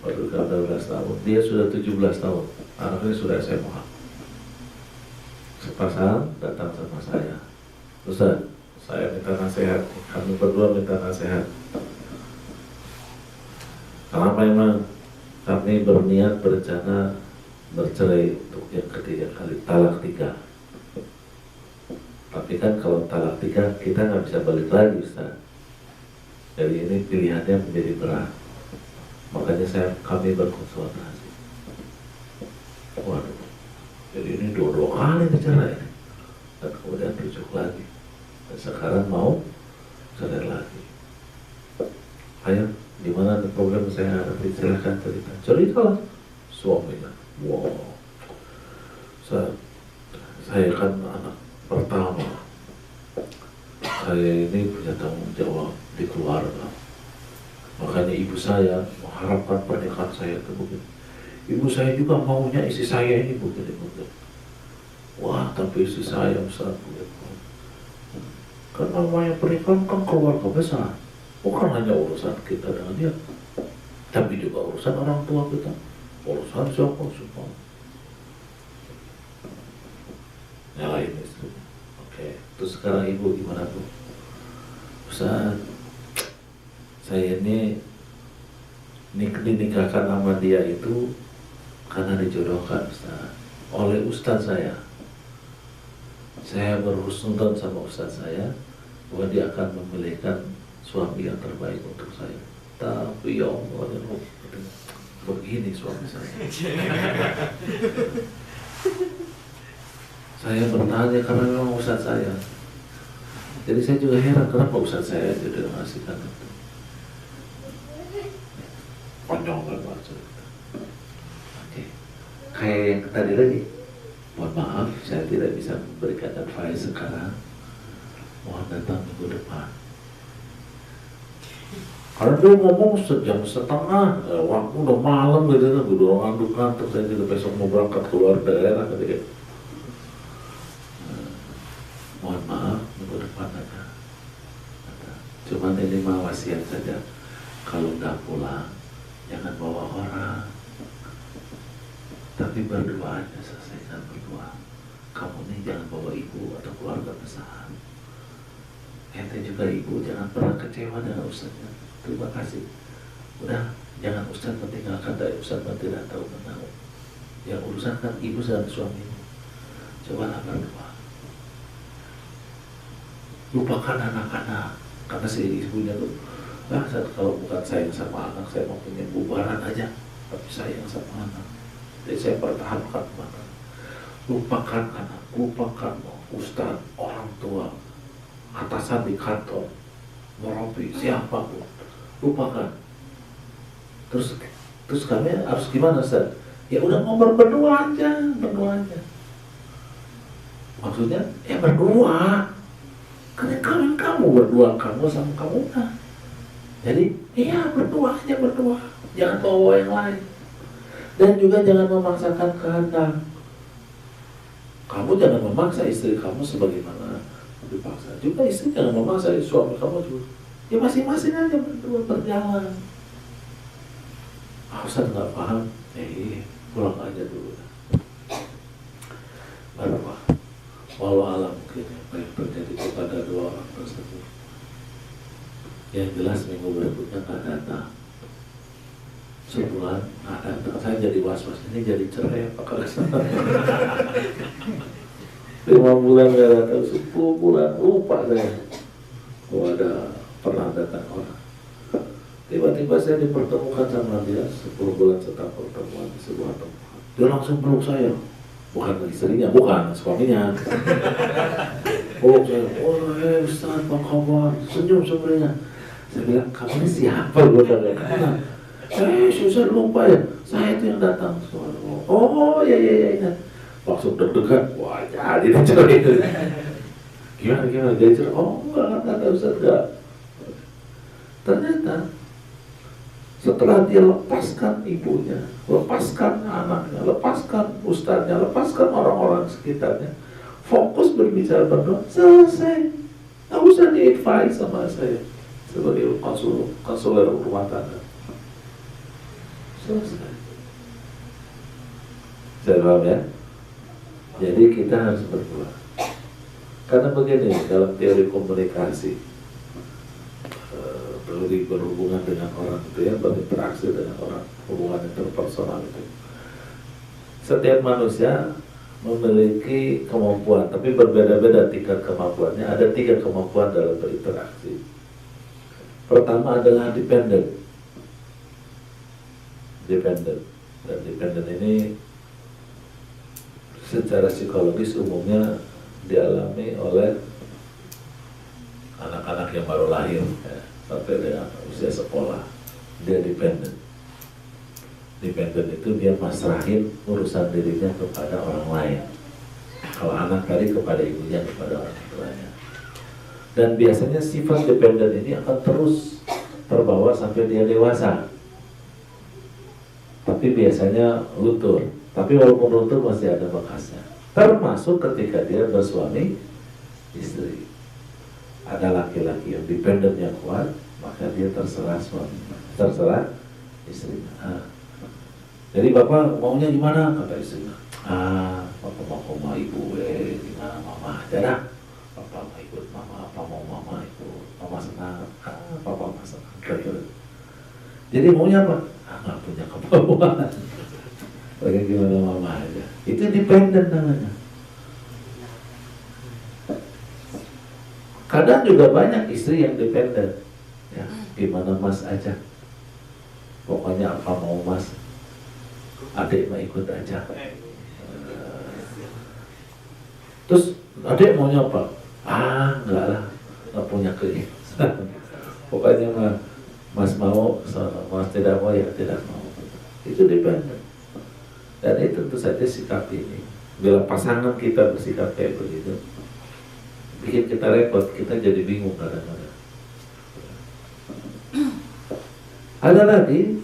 Baru 12 tahun. Dia sudah 17 tahun. Anaknya sudah SMA. Sepasang datang sama saya. Ustaz, saya minta nasihat, kami berdua minta nasihat. Kenapa emang kami berniat berencana bercerai untuk yang ketiga kali, talak 3. Tapi kan kalau talak 3 kita nggak bisa balik lagi, Ustaz. Jadi ini pilihannya menjadi berat. Makanya kami berkonsultasi. Waduh, jadi ini 2 kali bicara ini, dan kemudian rujuk lagi. Dan sekarang mau cerai lagi. Ayo, gimana problem saya hadapi? Silahkan cerita. Ceritalah suaminya. Wow, saya kan anak pertama. Saya ini punya tanggung jawab di keluarga. Makanya ibu saya mengharapkan pernikahan saya itu begini. Ibu saya juga maunya istri saya ini begini. Wah, tapi istri saya Ustaz begitu. Kan namanya pernikahan kan keluarga besar. Bukan hanya urusan kita dengan dia, tapi juga urusan orang tua kita, urusan siapa semua. Nyalain istri. Oke, terus sekarang ibu gimana tuh? Ustaz, saya ini dinikahkan sama dia itu karena dijodohkan Ustaz, oleh Ustaz saya. Saya berhusnuzon sama Ustaz saya bahwa dia akan memilihkan suami yang terbaik untuk saya. Tapi ya Allah, begini suami saya. Saya bertanya karena memang Ustaz saya. Jadi saya juga heran kenapa Ustaz saya jadi ngasihkan itu. Panjang banget cerita. Oke. Kayak yang tadi lagi. Mohon maaf, saya tidak bisa memberikan advice sekarang. Mohon datang minggu depan. Karena dia ngomong sejam setengah, waktu udah malam gitu, udah ngantuk-ngantuk, saya juga besok mau berangkat keluar daerah gitu. Mohon maaf, minggu depan ada. Cuman ini mah wasiat saja. Kalau nggak pulang, jangan bawa orang. Tapi berdua aja, selesaikan berdua. Kamu nih jangan bawa ibu atau keluarga besar. Ente juga ibu, jangan pernah kecewa dengan ustaznya. Terima kasih. Udah, jangan ustaz meninggalkan dari ustaz tidak tahu menahu. Yang urusan kan ibu dan suamimu. Cobalah berdua. Lupakan anak-anak. Karena si ibunya tuh, kalau bukan sayang sama anak, saya mau punya bubaran aja. Tapi sayang sama anak. Jadi saya pertahankan mana. Lupakan anak, lupakan ustaz, orang tua, atasan di kantor, murabi, siapapun. Lupakan. Terus kami harus gimana Ustaz? Ya udah ngobrol berdua aja. Maksudnya ya berdua. Karena kamu berdua, kamu sama kamu udah. Jadi iya berdua aja. Jangan bawa yang lain. Dan juga jangan memaksakan kehendak. Kamu jangan memaksa istri kamu sebagaimana dipaksa. Juga istri jangan memaksa suami kamu juga. Ya masing-masing aja berdua berjalan. Ustaz nggak paham, pulang aja dulu. Berdua. Walau alam mungkin apa yang terjadi kepada dua orang tersebut. Yang jelas minggu berikutnya nggak datang. Sebulan nggak datang. Saya jadi was-was. Ini jadi cerai apa kalau 5 bulan nggak datang, 10 bulan lupa saya. Ada pernah datang orang. Tiba-tiba saya dipertemukan sama dia 10 bulan setelah pertemuan di sebuah tempat. Dia langsung peluk saya. Bukan istrinya, bukan suaminya. Peluk saya. Ustaz, apa kabar? Senyum sebenarnya. Saya bilang, kamu ini siapa? Gue tanya. Susah lupa ya. Saya itu yang datang. Oh, iya. Langsung deg-degan. Wah, jadi cerai. Gimana? Jadi cerai. Oh, enggak, Ustaz, enggak. Ternyata setelah dia lepaskan ibunya, lepaskan anaknya, lepaskan ustaznya, lepaskan orang-orang sekitarnya, fokus berbicara berdua, selesai. Nggak usah di-advise sama saya sebagai konselor rumah tangga. Selesai. Saya paham ya? Jadi kita harus berdua. Karena begini, dalam teori komunikasi, lebih berhubungan dengan orang itu ya, berinteraksi dengan orang, hubungan interpersonal itu. Setiap manusia memiliki kemampuan, tapi berbeda-beda tingkat kemampuannya. Ada 3 kemampuan dalam berinteraksi. Pertama adalah dependent. Dan dependent ini secara psikologis umumnya dialami oleh anak-anak yang baru lahir ya, sampai dengan usia sekolah. Dia dependent itu dia masrahin urusan dirinya kepada orang lain. Kalau anak tadi kepada ibunya, kepada orang tuanya. Dan biasanya sifat dependent ini akan terus terbawa sampai dia dewasa. Tapi biasanya luntur. Tapi walaupun luntur masih ada bekasnya. Termasuk ketika dia bersuami istri. Ada laki-laki yang dependennya kuat, maka dia terserah suami, terserah istrinya. Jadi bapak maunya gimana? Kata istrinya. Bapak mau ke rumah ibu, gimana mama aja dah. Bapak mau ikut mama, apa mau mama ikut, mama senang, papa mah senang. Jadi maunya apa? Nggak punya kemauan. Bagaimana mama aja. Itu dependen namanya. Kadang juga banyak istri yang dependen. Ya, gimana mas aja. Pokoknya apa mau mas, adik mah ikut aja. Terus adik maunya apa? Enggak lah, nggak punya keinginan. Pokoknya mah mas mau, mas tidak mau ya tidak mau. Itu dependen. Dan itu tentu saja sikap ini. Bila pasangan kita bersikap kayak begitu, bikin kita repot, kita jadi bingung kadang-kadang. Ada lagi,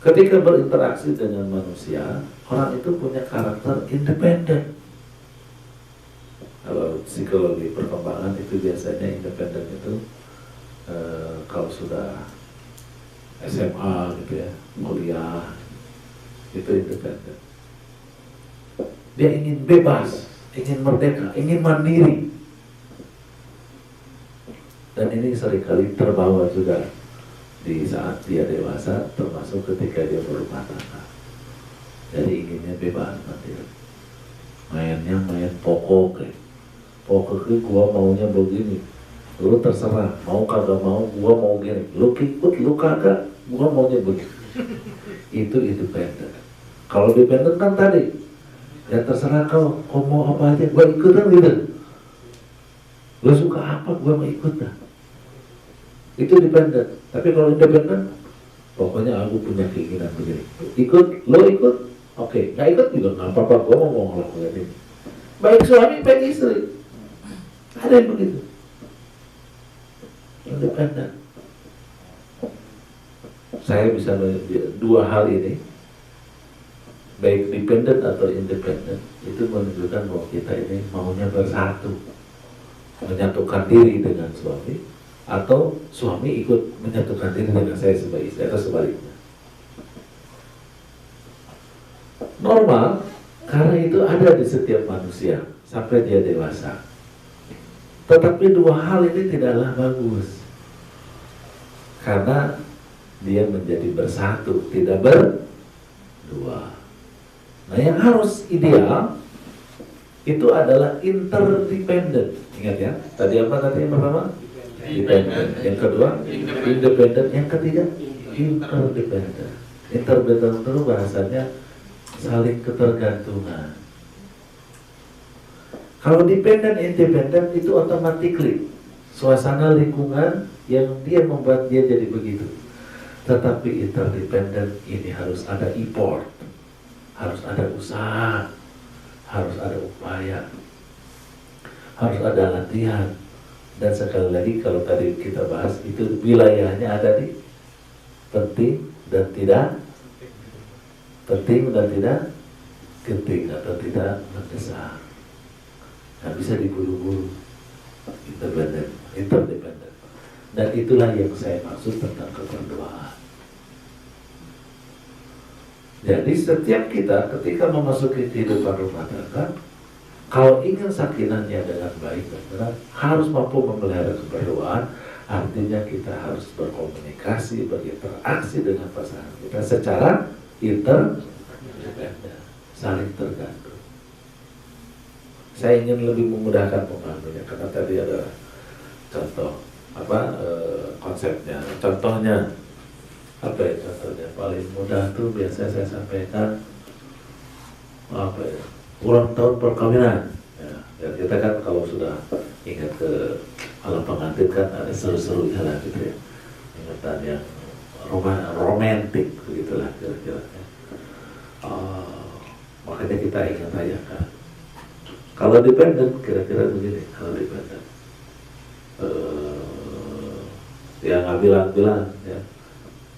ketika berinteraksi dengan manusia, orang itu punya karakter independen. Kalau psikologi perkembangan itu biasanya independen itu kalau sudah SMA gitu ya, kuliah, itu independen. Dia ingin bebas, ingin merdeka, ingin mandiri. Dan ini seringkali terbawa juga di saat dia dewasa, termasuk ketika dia berumah tangga. Jadi inginnya bebas mandiri. Mainnya main pokok. Pokoknya gua maunya begini. Lu terserah, mau kagak mau, gua mau gini. Lu ikut, lu kagak, gua maunya begini. Itu independen. Kalau dependen kan tadi, ya terserah kau mau apa aja, gua ikut kan gitu. Lu suka apa, gua mau ikut dah. Itu dependen. Tapi kalau independen, pokoknya aku punya keinginan begini. Ikut, lo ikut, oke. Nggak ikut juga nggak apa-apa, gua mau ngelakuin ini. Baik suami, baik istri. Ada yang begitu. Independen. Saya bisa dua hal ini, baik dependen atau independen, itu menunjukkan bahwa kita ini maunya bersatu, menyatukan diri dengan suami, atau suami ikut menyatukan diri dengan saya sebagai istri, atau sebaliknya. Normal, karena itu ada di setiap manusia sampai dia dewasa. Tetapi dua hal ini tidaklah bagus, karena dia menjadi bersatu, tidak berdua. Nah, yang harus ideal itu adalah interdependent. Ingat ya, tadi apa tadi yang pertama? Dependent. Yang kedua, independent. Yang ketiga, interdependent. Interdependent itu bahasanya saling ketergantungan. Kalau dependent, independent itu automatically suasana lingkungan yang dia membuat dia jadi begitu. Tetapi interdependent ini harus ada effort, harus ada usaha, harus ada upaya, harus ada latihan. Dan sekali lagi kalau tadi kita bahas itu wilayahnya ada di penting dan tidak penting dan tidak genting atau tidak mendesak. Nggak bisa diburu-buru. Interdependent. Dan itulah yang saya maksud tentang keberdoaan. Jadi setiap kita ketika memasuki kehidupan rumah tangga, kalau ingin sakinahnya dengan baik dan benar, harus mampu memelihara keberdoaan. Artinya kita harus berkomunikasi, berinteraksi dengan pasangan kita secara interdependen, saling tergantung. Saya ingin lebih memudahkan pemahamannya karena tadi ada contoh konsepnya. Contohnya apa ya contohnya? Paling mudah tuh biasa saya sampaikan apa ya? Ulang tahun perkawinan. Ya, kita kan kalau sudah ingat ke malam pengantin kan ada seru-serunya lah gitu ya. Ingatan yang romantik begitulah kira-kira. Makanya kita ingin tanyakan. Kalau dependen kira-kira begini, kalau dependen Dia nggak bilang-bilang ya.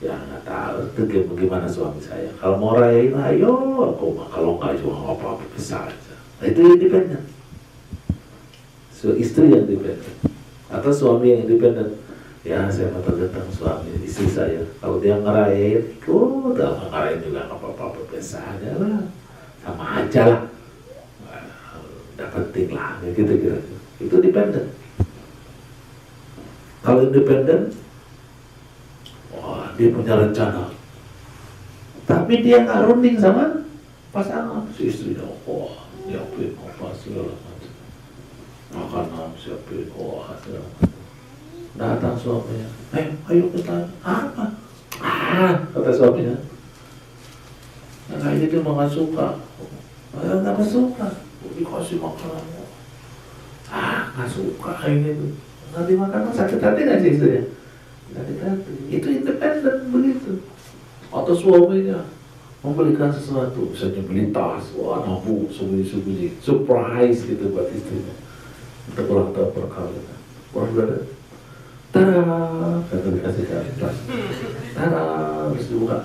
Ya nggak tahu itu gimana suami saya. Kalau mau rayain, ayo. Aku mah kalau nggak juga nggak apa-apa, bisa aja. Nah, itu independen. Istri yang independen atau suami yang independen. Ya saya mau tentang suami istri saya. Kalau dia ngerayain, kalau ngerayain juga nggak apa-apa, biasa aja lah, sama aja lah. Nggak penting lah, gitu kira-kira. Itu independen. Kalau independen, wah dia punya rencana. Tapi dia nggak runding sama pasangan, si istrinya. Wah, nyiapin apa segala macam, makanan siapin, wah segala macam. Datang suaminya, ayo kita apa? Kata suaminya, kayak gitu mah nggak suka. Nggak suka, dikasih makanan. Nggak suka kayak gitu. Nanti makan sakit hati nggak sih istrinya? Sakit hati. Itu independen begitu. Atau suaminya membelikan sesuatu, misalnya beli tas, wah nabung sembunyi-sembunyi, surprise gitu buat istrinya untuk ulang tahun perkawinan. Wah udah, tada, kata dikasih tas, tada, harus dibuka.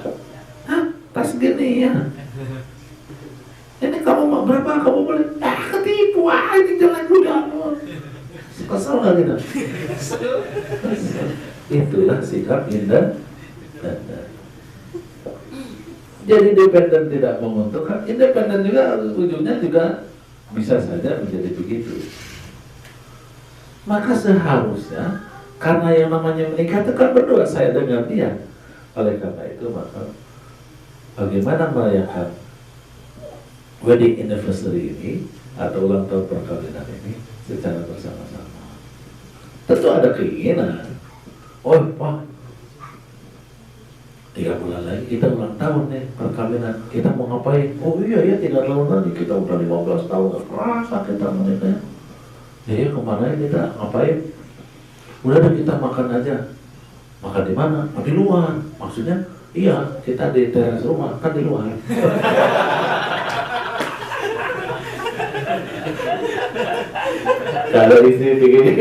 Tas gini ya. Ini kamu mau berapa? Kamu beli? Ketipu, ini jalan juga. Kesel nggak kita? Itulah sikap indah. Jadi independen tidak menguntungkan, independen juga ujungnya juga bisa saja menjadi begitu. Maka seharusnya karena yang namanya menikah itu kan berdua, saya dengan dia. Oleh karena itu maka bagaimana merayakan wedding anniversary ini atau ulang tahun perkawinan ini secara bersama-sama. Tentu ada keinginan. Oh Pak, 3 bulan lagi kita ulang tahun nih perkawinan, kita mau ngapain? Oh iya ya 3 tahun lagi kita udah 15 tahun, kerasa kita menikah. Ya kemana kita ngapain? Udah deh kita makan aja. Makan di mana? Di luar. Maksudnya iya kita di teras rumah kan di luar. Kalau istri begini,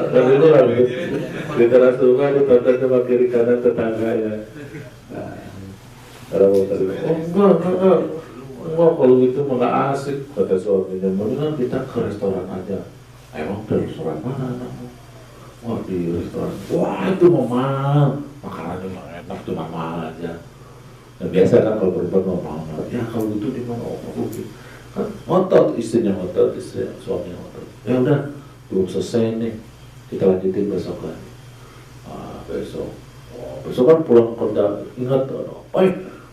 di luar di teras rumah itu tonton sama kiri kanan tetangga ya. Kalau mau tadi, enggak, kalau gitu nggak asik kata suaminya. Mendingan kita ke restoran aja. Emang di restoran mana? Wah di restoran, wah itu mau mahal, makanannya mah enak cuma mahal aja. Dan biasa kan kalau perempuan mau mahal, ya kalau gitu di mana? Kan ngotot istrinya ngotot, suaminya ngotot. Ya udah, belum selesai nih, kita lanjutin besok lagi. Besok kan pulang kerja, ingat,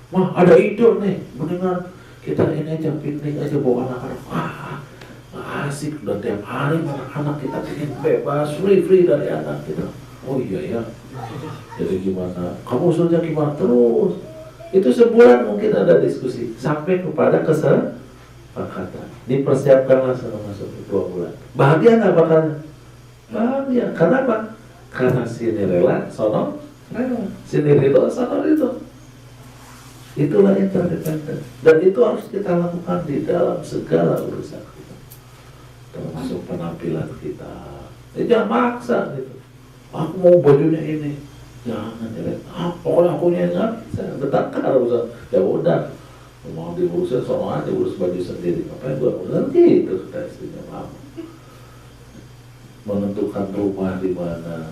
mah ada ide nih, mendingan kita ini aja piknik aja bawa anak-anak. Asik, udah tiap hari anak kita bikin bebas, free dari anak kita. Oh iya ya, jadi gimana? Kamu usulnya gimana? Terus, itu sebulan mungkin ada diskusi sampai kepada kesepakatan. Dipersiapkanlah selama 2 bulan. Bahagia nggak bakalnya? Bahagia. Kenapa? Karena sini rela, sono rela. Sini ridho, sono ridho. Itulah interdependen. Dan itu harus kita lakukan di dalam segala urusan kita, termasuk penampilan kita. Jangan maksa gitu. Aku mau bajunya ini, jangan jelek. Pokoknya aku nggak bisa. Bertengkar usah. Ya udah, mau diurusin sono aja, urus baju sendiri. Apa yang gua urusan gitu kata istrinya. Mama menentukan rumah di mana,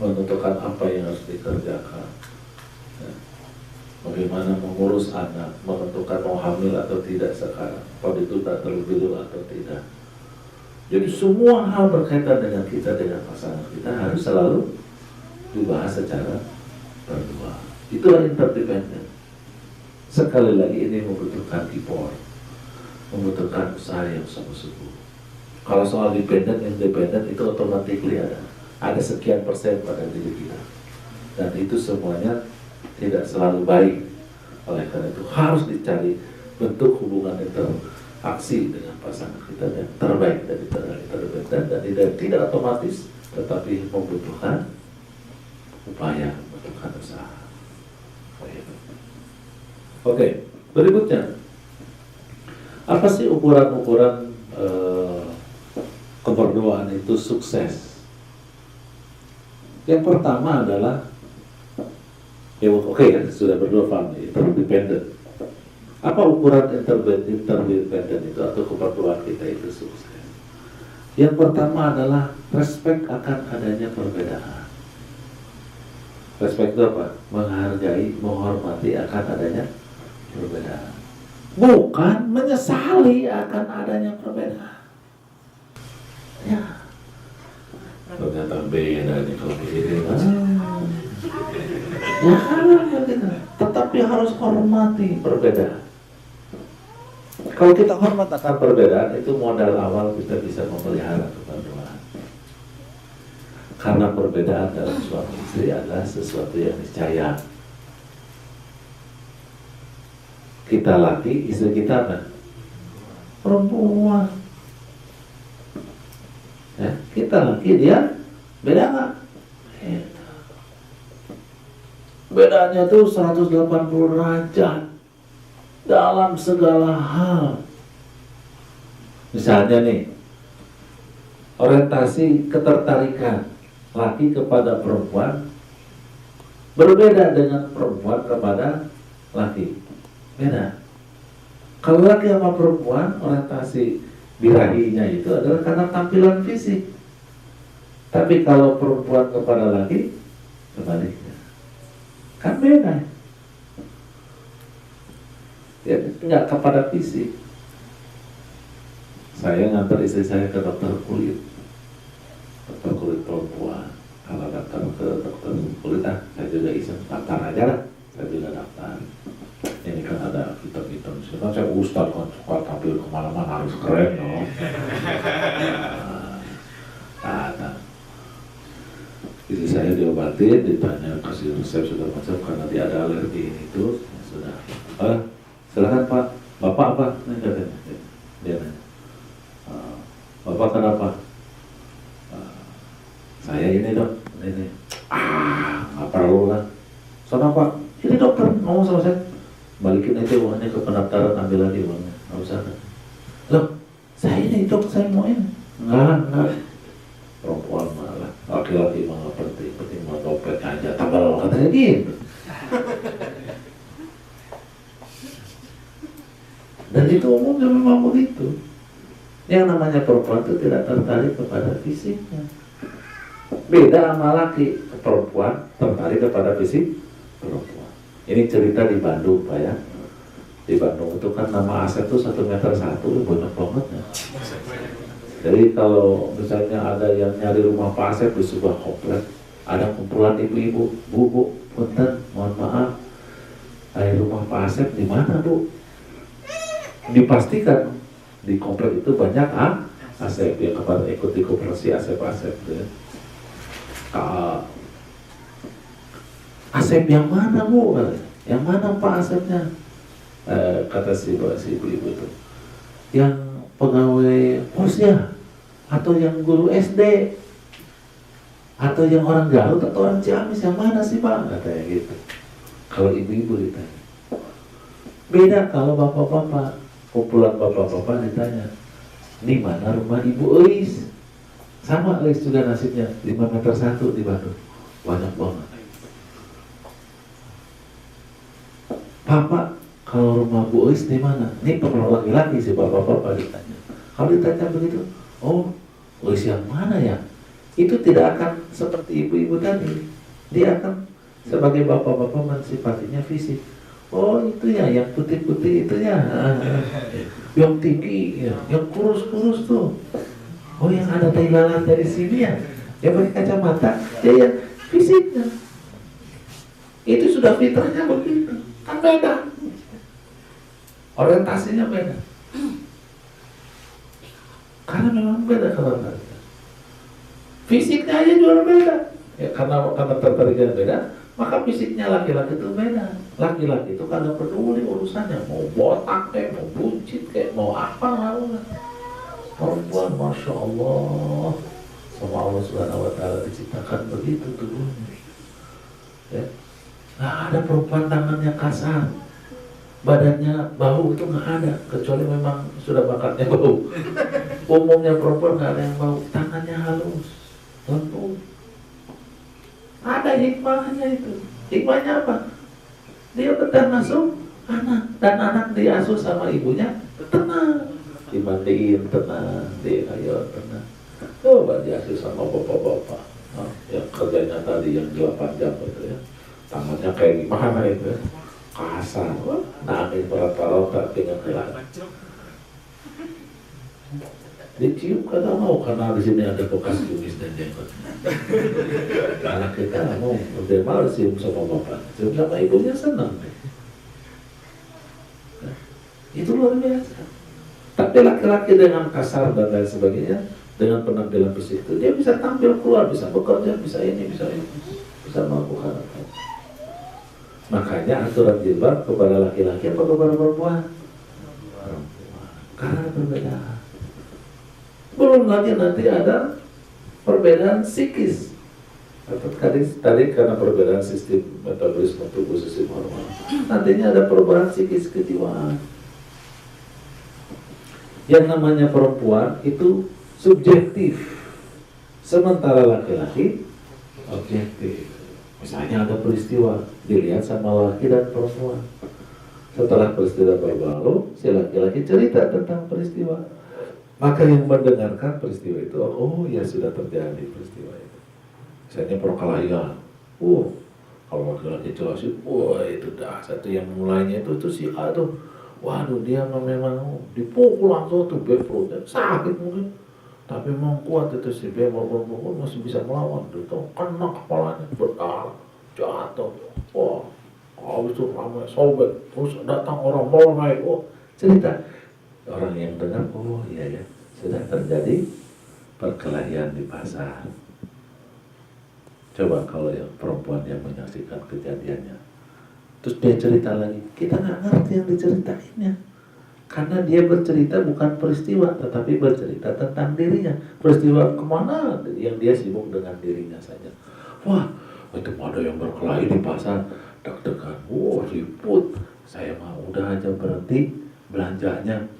menentukan apa yang harus dikerjakan, ya. Bagaimana mengurus anak, menentukan mau hamil atau tidak sekarang, kalau itu tak terlebih dulu atau tidak. Jadi semua hal berkaitan dengan kita, dengan pasangan kita harus selalu dibahas secara berdua. Itulah interdependen. Sekali lagi ini membutuhkan effort, membutuhkan usaha yang sungguh-sungguh. Kalau soal independen itu otomatis ada sekian persen pada diri kita, dan itu semuanya tidak selalu baik. Oleh karena itu harus dicari bentuk hubungan interaksi dengan pasangan kita yang terbaik dari independen, dan tidak otomatis, tetapi membutuhkan upaya, membutuhkan usaha. Oke, berikutnya apa sih ukuran-ukuran keberduaan itu sukses? Yang pertama adalah, ya oke ya, sudah berdua paham, interdependent. Apa ukuran interdependent itu atau keperluan kita itu sukses? Yang pertama adalah respect akan adanya perbedaan. Respect itu apa? Menghargai, menghormati akan adanya perbedaan. Bukan menyesali akan adanya perbedaan. Ya. Ternyata beda nih kalau begini. Ya kan, tetapi harus hormati perbedaan. Kalau kita hormat akan perbedaan, itu modal awal kita bisa memelihara kebersamaan. Karena perbedaan dalam suami istri adalah sesuatu yang niscaya. Kita laki, istri kita apa? Perempuan. Ya, kita laki, dia beda nggak? Beda. Bedanya tuh 180 derajat dalam segala hal. Misalnya nih, orientasi ketertarikan laki kepada perempuan berbeda dengan perempuan kepada laki. Beda. Kalau laki sama perempuan, orientasi birahinya itu adalah karena tampilan fisik. Tapi kalau perempuan kepada laki, sebaliknya. Kan beda. Ya, nggak kepada fisik. Saya ngantar istri saya ke dokter kulit perempuan. Kalau daftar ke dokter kulit, saya juga iseng daftar aja lah. Saya juga daftar. Ini kan ada hitam-hitam. Saya ustad kan suka tampil kemana-mana harus keren, no. Nah, istri saya diobatin, ditanya kasih resep sudah macam karena dia ada alergi itu, ya sudah. Silakan Pak, Bapak apa? Dia nanya. Bapak kenapa? Saya ini dok, ini. Nggak perlu lah. Sana Pak, ini dokter ngomong sama saya. Balikin aja uangnya ke pendaftaran, ambil lagi uangnya. Nggak usah. Loh, saya ini dok, saya mau ini. Enggak. Perempuan malah, laki-laki malah penting mau dompet aja, tabel katanya gitu. Dan itu umumnya memang begitu. Yang namanya perempuan itu tidak tertarik kepada fisiknya. Beda sama laki, perempuan tertarik kepada fisik perempuan. Ini cerita di Bandung Pak ya. Di Bandung itu kan nama aset itu 1,1 meter, banyak banget ya. Jadi kalau misalnya ada yang nyari rumah Pak Asep di sebuah komplek, ada kumpulan ibu-ibu, bu, punten, mohon maaf, rumah Pak Asep di mana Bu? Dipastikan di komplek itu banyak Asep yang kepada ikut di koperasi Asep ya. Asep yang mana Bu? Yang mana Pak Asepnya? Kata si ibu-ibu itu, yang pegawai pos ya, atau yang guru SD, atau yang orang Garut atau orang Ciamis, yang mana sih Pak? Katanya gitu. Kalau ibu-ibu ditanya. Beda kalau bapak-bapak, kumpulan bapak-bapak ditanya, di mana rumah Ibu Eis? Sama Eis juga nasibnya, 5,1 meter di Bandung, banyak banget. Bapak, kalau rumah Bu Eis di mana? Ini perlu laki-laki sih bapak-bapak ditanya. Kalau ditanya begitu, oh, Eis yang mana ya? Itu tidak akan seperti ibu-ibu tadi. Dia akan sebagai bapak-bapak mensifatinya fisik. Oh itu ya, yang putih-putih itu ya, yang tinggi, ya, yang kurus-kurus tuh. Oh yang ada tailalan dari sini ya, yang pakai kacamata, ya yang fisiknya. Itu sudah fitrahnya begitu, kan beda. Orientasinya beda. Karena memang beda kalau fisiknya aja juga beda. Ya, karena tertariknya beda, maka fisiknya laki-laki itu beda. Laki-laki itu kadang peduli urusannya, mau botak kayak, mau buncit kayak, mau apa lah. Perempuan, masya Allah, sama Allah Subhanahu Wa Taala diciptakan begitu tubuhnya. Ya, nggak ada perempuan tangannya kasar, badannya bau, itu nggak ada, kecuali memang sudah bakatnya bau. Umumnya perempuan nggak ada yang bau, tangannya halus, lembut. Ada hikmahnya itu. Hikmahnya apa? Dia bedah nasuh anak, dan anak diasuh sama ibunya tenang, dimandiin tenang, ayo tenang. Coba diasuh sama bapak-bapak, yang kerjanya tadi yang 8 jam itu ya, tangannya kayak gimana itu ya, kasar, nangis berat-berat dengan hilang. Dicium kagak mau karena di sini ada bekas kumis dan jenggot. Anak kita mau udah malas cium sama bapak, cium sama ibunya senang. Nah, itu luar biasa. Tapi laki-laki dengan kasar dan lain sebagainya, dengan penampilan fisik itu dia bisa tampil keluar, bisa bekerja, bisa ini, bisa melakukan apa. Makanya aturan jilbab kepada laki-laki apa kepada perempuan? Perempuan. Karena perbedaan. Belum lagi nanti ada perbedaan psikis. Tadi karena perbedaan sistem metabolisme tubuh, sistem hormon. Nantinya ada perubahan psikis kejiwaan. Yang namanya perempuan itu subjektif, sementara laki-laki objektif. Misalnya ada peristiwa dilihat sama laki dan perempuan. Setelah peristiwa berlalu, si laki-laki cerita tentang peristiwa. Maka yang mendengarkan peristiwa itu, oh ya sudah terjadi peristiwa itu. Misalnya perkelahian, kalau laki-laki jelasin, itu dah satu yang mulainya itu si A tuh, waduh dia memang dipukul langsung tuh B perutnya, sakit mungkin, tapi memang kuat itu si B pukul masih bisa melawan, tuh kena kepalanya berdarah, jatuh, habis itu ramai sobek, terus datang orang mulai, cerita. Orang yang dengar, iya ya, sudah terjadi perkelahian di pasar. Coba kalau yang perempuan yang menyaksikan kejadiannya, terus dia cerita lagi, kita nggak ngerti yang diceritainnya, karena dia bercerita bukan peristiwa, tetapi bercerita tentang dirinya. Peristiwa kemana? Yang dia sibuk dengan dirinya saja. Wah, itu ada yang berkelahi di pasar, deg-degan, ribut. Saya mah udah aja berhenti belanjanya,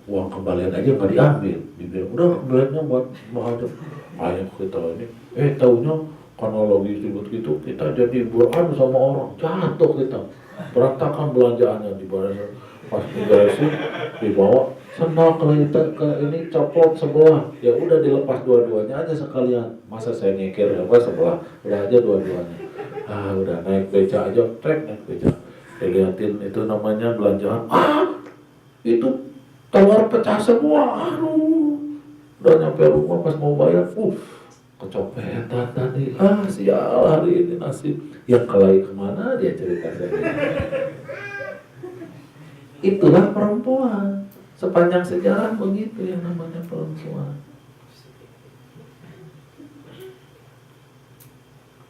uang kembalian aja nggak diambil, dibilang udah kembaliannya buat mahal. Ayo kita ini, taunya karena lagi ribut gitu kita jadi beradu sama orang, jatuh kita, berantakan belanjaannya di bawah, pas diberesin dibawa sendal kita ke ini coplok sebelah, ya udah dilepas dua-duanya aja sekalian, masa saya nyekir apa sebelah, udah aja dua-duanya, udah naik beca aja, naik beca, dilihatin itu namanya belanjaan, itu telur pecah semua, udah nyampe rumah pas mau bayar, kecopetan tadi, sial hari ini nasib. Yang kelahi kemana dia cerita saja. Itulah perempuan. Sepanjang sejarah begitu yang namanya perempuan.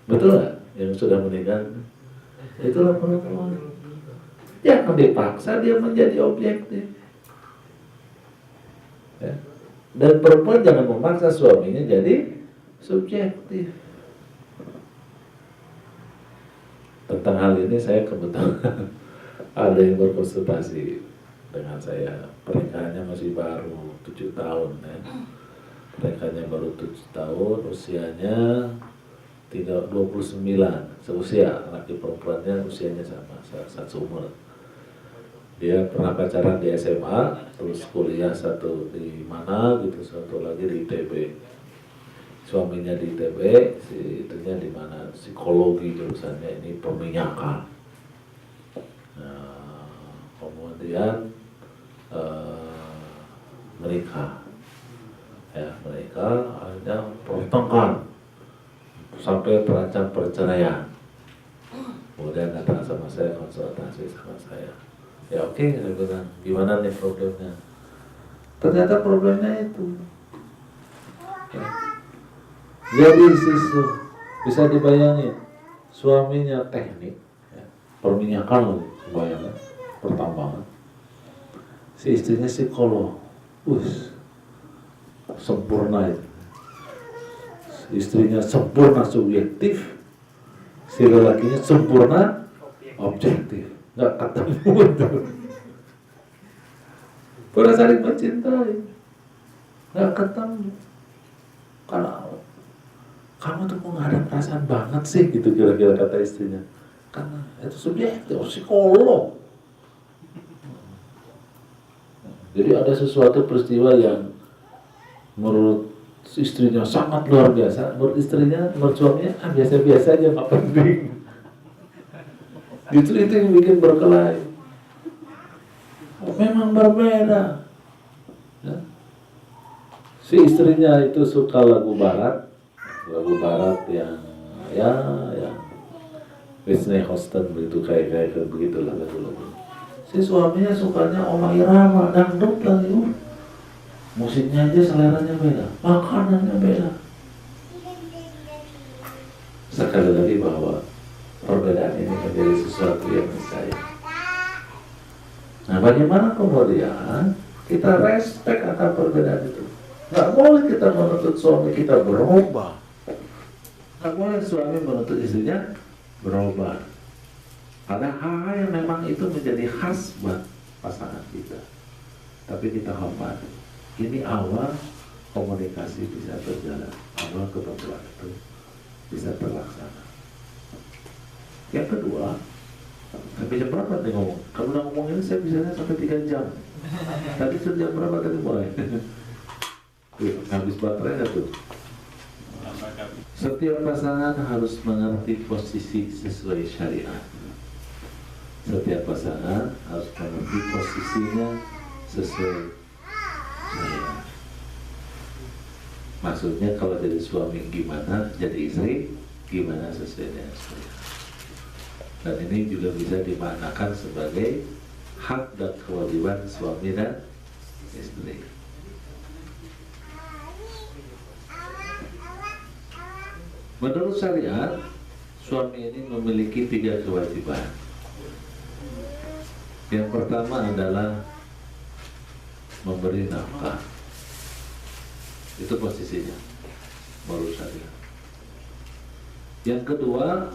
Betul gak? Yang sudah meninggal, itulah perempuan. Jangan dipaksa dia menjadi objektif. Ya. Dan perempuan jangan memaksa suaminya jadi subjektif. Tentang hal ini saya kebetulan ada yang berkonsultasi dengan saya. Pernikahannya masih baru 7 tahun ya. Pernikahannya baru 7 tahun, usianya 29, seusia, laki perempuannya usianya sama, satu umur. Dia pernah pacaran di SMA, terus kuliah satu di mana gitu, satu lagi di ITB. Suaminya di ITB, si itunya di mana, psikologi jurusannya, ini perminyakan. Nah, kemudian menikah, akhirnya pertengkar sampai terancam perceraian. Kemudian datang sama saya, konsultasi sama saya. Ya oke, saya bilang, gimana nih problemnya? Ternyata problemnya itu. Ya. Jadi siswa bisa dibayangin, suaminya teknik, perminyakan, bayangkan, pertambangan. Si istrinya psikolog, sempurna itu. Istrinya sempurna subjektif, si lelakinya sempurna objektif. Nggak ketemu tuh. Pada saling mencintai, nggak ketemu. kamu tuh kok nggak ada perasaan banget sih, gitu kira-kira kata istrinya. Karena itu subjektif, psikolog. Jadi ada sesuatu peristiwa yang menurut istrinya sangat luar biasa, menurut istrinya, menurut suaminya biasa-biasa aja, nggak penting. Justru itu yang bikin berkelahi. Memang berbeda. Ya. Si istrinya itu suka lagu barat yang Whitney Houston begitu, kayak begitulah lagu-lagu. Si suaminya sukanya Oma Irama, dangdut lagi. Musiknya aja seleranya beda, makanannya beda. Sekali lagi bahwa perbedaan ini menjadi sesuatu yang niscaya. Nah, bagaimana kemudian kita respect akan perbedaan itu? Nggak boleh kita menuntut suami kita berubah. Nggak boleh suami menuntut istrinya berubah. Ada hal-hal yang memang itu menjadi khas buat pasangan kita. Tapi kita hormati. Ini awal komunikasi bisa berjalan, awal kebetulan itu bisa terlaksana. Yang kedua, sampai jam berapa nih ngomong? Kalau udah ngomong ini saya bisa sampai 3 jam. Tadi sejam berapa tadi mulai? Habis baterai nggak tuh? Setiap pasangan harus mengerti posisi sesuai syariat. Setiap pasangan harus mengerti posisinya sesuai syariat. Maksudnya kalau jadi suami gimana, jadi istri gimana sesuai dengan syariat. Dan ini juga bisa dimaknakan sebagai hak dan kewajiban suami dan istri. Menurut syariat, suami ini memiliki 3 kewajiban. Yang pertama adalah memberi nafkah. Itu posisinya menurut syariat. Yang kedua,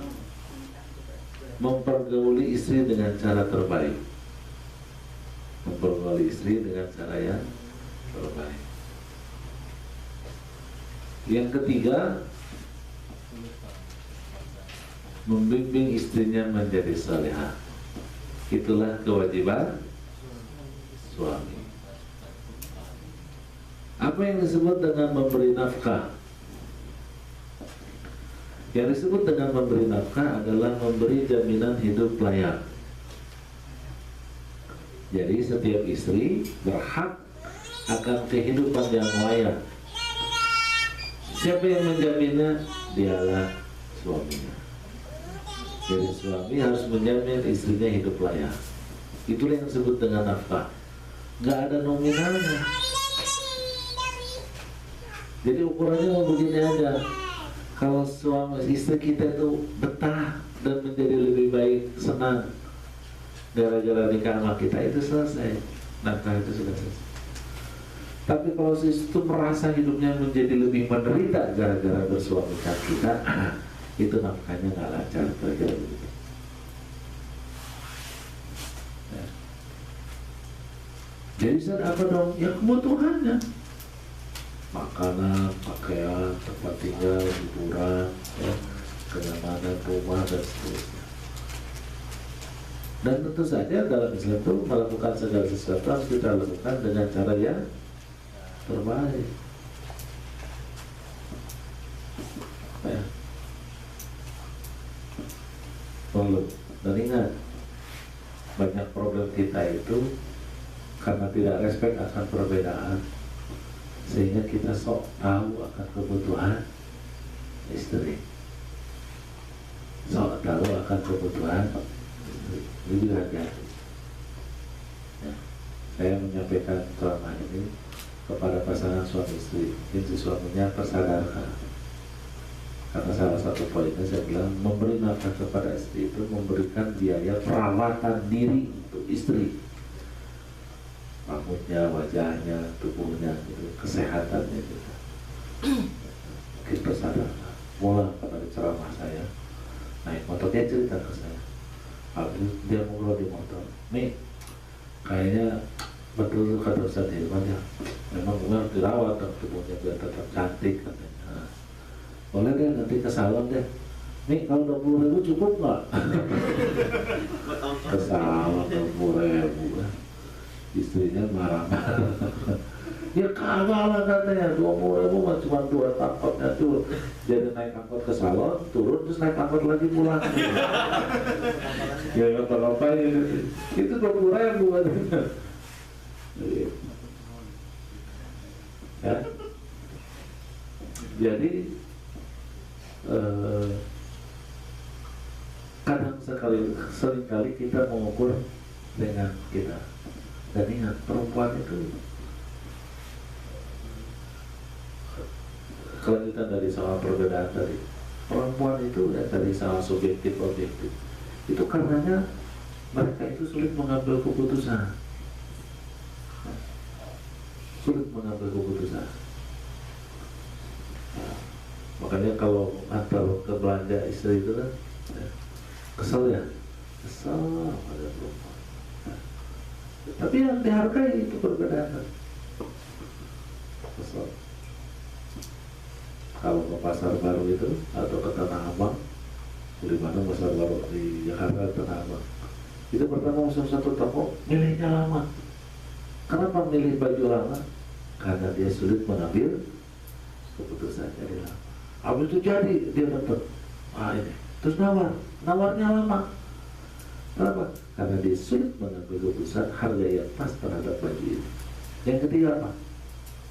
mempergauli istri dengan cara terbaik. Mempergauli istri dengan cara yang terbaik. Yang ketiga, membimbing istrinya menjadi salehah. Itulah kewajiban suami. Apa yang disebut dengan memberi nafkah? Yang disebut dengan memberi nafkah adalah memberi jaminan hidup layak. Jadi setiap istri berhak akan kehidupan yang layak. Siapa yang menjaminnya? Dialah suaminya. Jadi suami harus menjamin istrinya hidup layak. Itulah yang disebut dengan nafkah. Gak ada nominalnya. Jadi ukurannya mau begini aja. Kalau suami istri kita itu betah dan menjadi lebih baik, senang gara-gara nikah sama kita, itu selesai. Nafkah itu sudah selesai. Tapi kalau si istri itu merasa hidupnya menjadi lebih menderita gara-gara bersuamikan kita, itu nafkahnya nggak lancar, kira-kira begitu. Ya. Jadi saat apa dong? Ya kebutuhannya, makanan, pakaian, tempat tinggal, hiburan, ya, kenyamanan rumah dan seterusnya. Dan tentu saja dalam Islam itu melakukan segala sesuatu harus kita lakukan dengan cara yang terbaik. Ya. Belum. Dan ingat, banyak problem kita itu karena tidak respect akan perbedaan, sehingga kita sok tahu akan kebutuhan istri, sok tahu akan kebutuhan istri. Jadi hati-hati. Ya. Saya menyampaikan ceramah ini kepada pasangan suami istri, mungkin si suaminya tersadarkan. Karena salah satu poinnya saya bilang, memberi nafkah kepada istri itu memberikan biaya perawatan diri untuk istri, rambutnya, wajahnya, tubuhnya, gitu, kesehatannya gitu. Mungkin tersadarkan. Mulai pada ceramah saya, naik motor, dia cerita ke saya. Habis dia ngobrol di motor, nih kayaknya betul kata Ustaz Hilman ya, memang harus dirawat dan tubuhnya biar tetap cantik katanya. boleh deh nanti ke salon deh. Nih kalau 20.000 cukup nggak? Ke salon 20.000. Istrinya marah-marah. Ya kagak lah katanya, 20.000 mah cuma 2 angkotnya tuh. Jadi naik angkot ke salon, turun terus naik angkot lagi pulang. Ya ngapa-ngapain itu 20.000 katanya. Ya. Jadi seringkali kita mengukur dengan kita. Dan ingat, perempuan itu kelanjutan dari soal perbedaan tadi. Perempuan itu ya, dari soal subjektif objektif itu karenanya mereka itu sulit mengambil keputusan. Makanya kalau antar ke belanja istri itu kan kesel ada perempuan. Tapi yang dihargai itu perbedaan. Kesel. Kalau ke pasar baru itu atau ke Tanah Abang, di mana pasar baru di Jakarta, Tanah Abang, itu pertama masuk satu toko, milihnya lama. Kenapa milih baju lama? Karena dia sulit mengambil keputusan. Jadi lama. Habis itu jadi dia dapat ini, terus nawarnya lama. Kenapa? Karena dia sulit mengambil keputusan harga yang pas terhadap baju itu. Yang ketiga apa?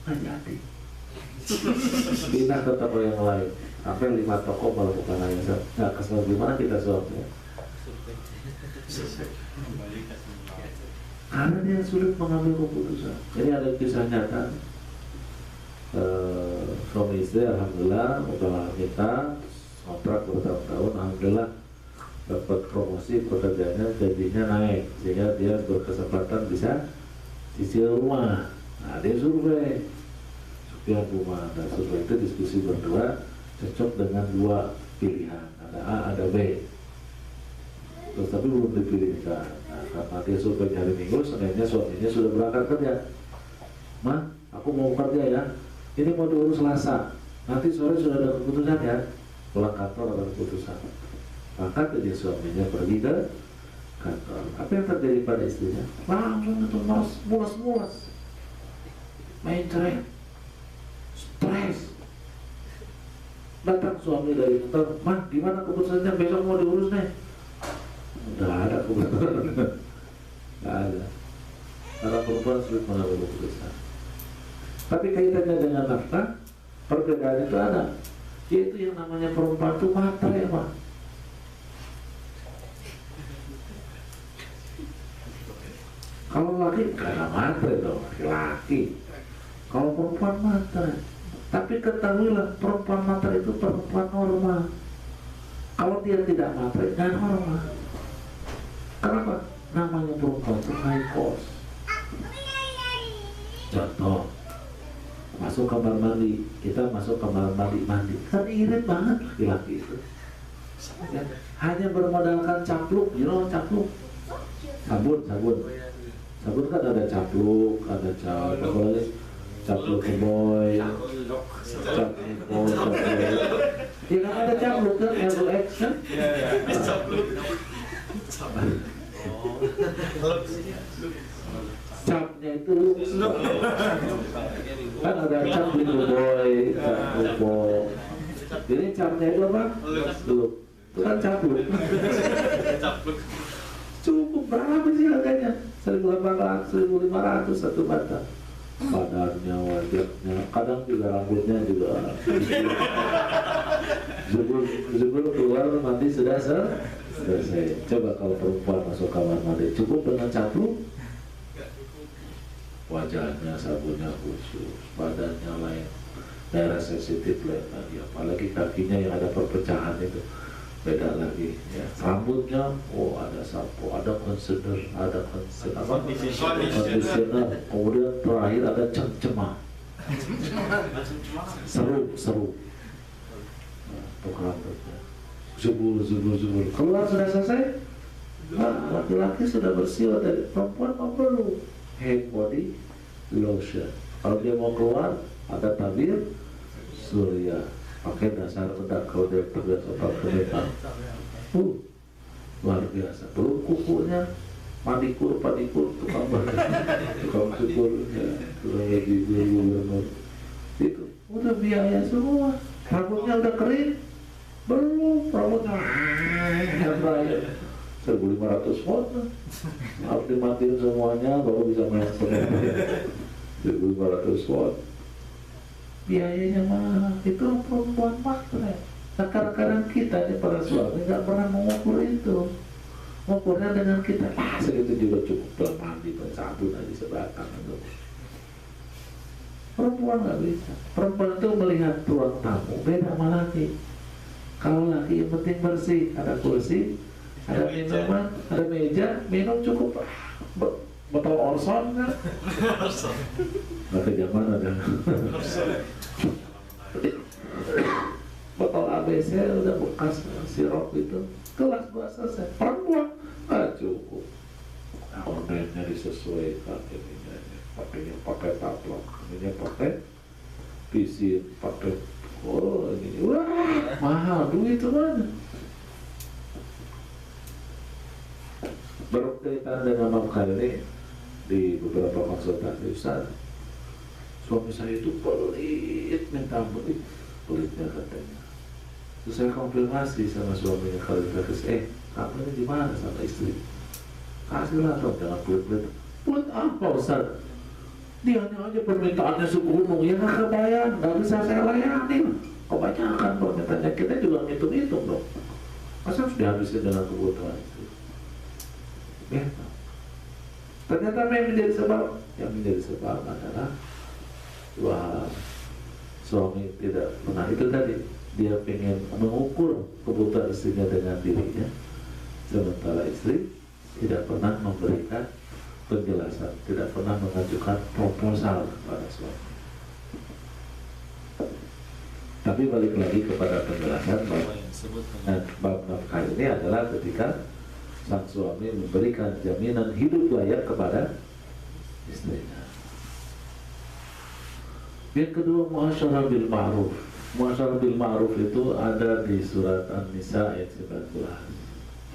Nggak jadi. Pindah ke toko yang lain. Sampai 5 toko melakukan hal yang sama. Nggak kesel gimana kita suapnya? Karena dia sulit mengambil keputusan. Jadi ada kisah nyata. Suami istri alhamdulillah udah kita kontrak bertahun-tahun, alhamdulillah dapat promosi pekerjaannya, gajinya naik sehingga dia berkesempatan bisa cicil rumah. Nah dia survei rumah, dan survei itu diskusi berdua cocok dengan 2 pilihan, ada A ada B. Terus tapi belum dipilih kan. Nah, karena dia survei hari Minggu, Seninnya suaminya sudah berangkat kerja. Ma, aku mau kerja ya. Ini mau diurus Selasa. Nanti sore sudah ada keputusan ya. Pulang kantor ada keputusan. Maka jadi suaminya pergi ke kantor. Apa yang terjadi pada istrinya? Langsung itu mulas, main cerai, stres. Datang suami dari kantor, "Mah, gimana keputusannya, besok mau diurus nih?" Udah ada keputusan. Nggak ada. Karena perempuan sulit mengambil keputusan. Tapi kaitannya dengan nafkah, perbedaan itu ada. Yaitu yang namanya perempuan itu matre, Pak. Kalau laki karena matre dong, laki-laki. Kalau perempuan matre. Tapi ketahuilah, perempuan matre itu perempuan normal. Kalau dia tidak matre, nggak normal. Kenapa? Namanya perempuan itu high cost. Contoh, masuk kamar mandi, kita masuk kamar mandi, kan irit banget laki-laki itu. Ya, hanya bermodalkan capluk, capluk, sabun kan ada capluk, ada capluk keboy, capluk, ya kan ada capluk kan, LX kan, capnya itu kan ada cap boy, cap boy. Jadi capnya itu apa? Look, itu kan capluk. Cukup berapa sih harganya? 1.800, 1.500 satu batang. Badannya, wajahnya, kadang juga rambutnya juga. Zubur keluar mandi sudah selesai. Coba kalau perempuan masuk kamar mandi, cukup dengan capluk. Wajahnya, sabunnya khusus, badannya lain, daerah sensitif lain lagi, apalagi kakinya yang ada perpecahan itu beda lagi ya. Rambutnya, ada sampo, ada conditioner, kemudian terakhir ada cemcemah, seru untuk rambutnya, zubur, keluar sudah selesai. Nah, laki-laki sudah bersih, dari perempuan mau perlu head body lotion. Kalau dia mau keluar ada tabir surya, pakai dasar bedak kalau dia terbiasa pakai bedak. Luar biasa. Belum kukunya padikur tukang cukur ya, tukang lagi gubernur itu udah biaya semua. Rambutnya udah kering belum, rambutnya raya 1.500 watt harus dimatiin semuanya baru bisa main 1.500 watt. Biayanya mahal. Itu perempuan matre. Nah kadang-kadang kita nih para suami nggak pernah mengukur itu. Mengukurnya dengan kita segitu juga cukup dalam mandi, sabun aja sebatang itu. Perempuan nggak bisa. Perempuan itu melihat ruang tamu beda sama laki. Kalau laki yang penting bersih, ada kursi, ada minuman, ada meja, minum cukup. Botol Orson kan? Nggak ke zaman ada. Botol ABC udah bekas sirup itu, kelas gua selesai. Perempuan cukup. Ordernya disesuaikan, ininya pakai taplok, ininya pakai pisir, pakai ini, wah mahal duit itu mana? Berkaitan dengan nafkah ini di beberapa konsultasi Ustaz, suami saya itu pelit, minta ampun, pelitnya katanya. Terus saya konfirmasi sama suaminya kalau dikasih, kamu ini gimana sama istri? Kasihlah dong, jangan pelit-pelit. Pelit apa Ustaz? Dia aja permintaannya segunung, ya nggak kebayang, nggak bisa saya layani. Kebanyakan permintaannya, kita juga ngitung-ngitung dong. Masa harus dihabisin dengan kebutuhan itu? Ya, ternyata yang menjadi sebab adalah dua hal. Suami tidak pernah, itu tadi dia pengen mengukur kebutuhan istrinya dengan dirinya, sementara istri tidak pernah memberikan penjelasan, tidak pernah mengajukan proposal kepada suami. Tapi balik lagi kepada penjelasan bahwa bab nafkah ini adalah ketika sang suami memberikan jaminan hidup layak kepada istrinya. Yang kedua, muasyarah bil ma'ruf. Muasyarah bil ma'ruf itu ada di surat An-Nisa ayat 19.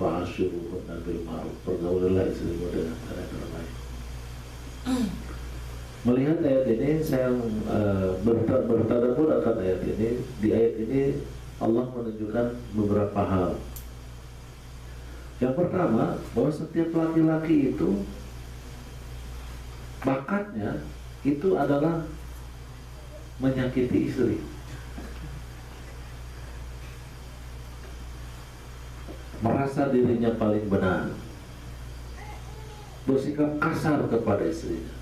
Fa'ashiruhunna bil ma'ruf. Pergaulilah istrimu dengan cara yang terbaik. Melihat ayat ini, saya bertadabbur akan ayat ini. Di ayat ini Allah menunjukkan beberapa hal. Yang pertama, bahwa setiap laki-laki itu bakatnya itu adalah menyakiti istri. Merasa dirinya paling benar, bersikap kasar kepada istrinya.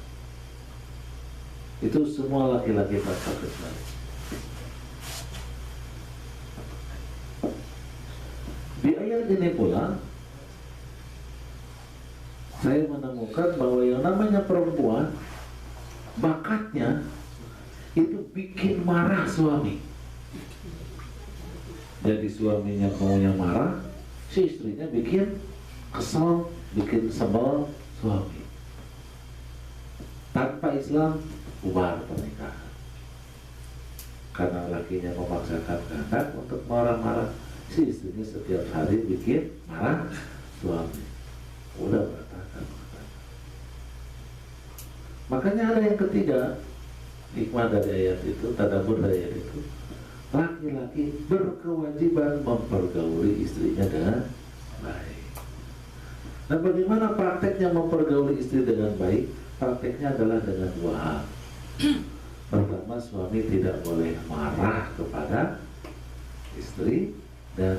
Itu semua laki-laki bakat sekali. Di ayat ini pula saya menemukan bahwa yang namanya perempuan bakatnya itu bikin marah suami. Jadi suaminya maunya marah, si istrinya bikin kesel, bikin sebel suami. Tanpa Islam bubar pernikahan. Karena lakinya memaksakan kehendak untuk marah-marah, si istrinya setiap hari bikin marah suami. Udah berantakan. Makanya ada yang ketiga, hikmah dari ayat itu, tadabbur dari ayat itu, laki-laki berkewajiban mempergauli istrinya dengan baik. Nah, bagaimana prakteknya mempergauli istri dengan baik? Prakteknya adalah dengan dua hal. Pertama, suami tidak boleh marah kepada istri dan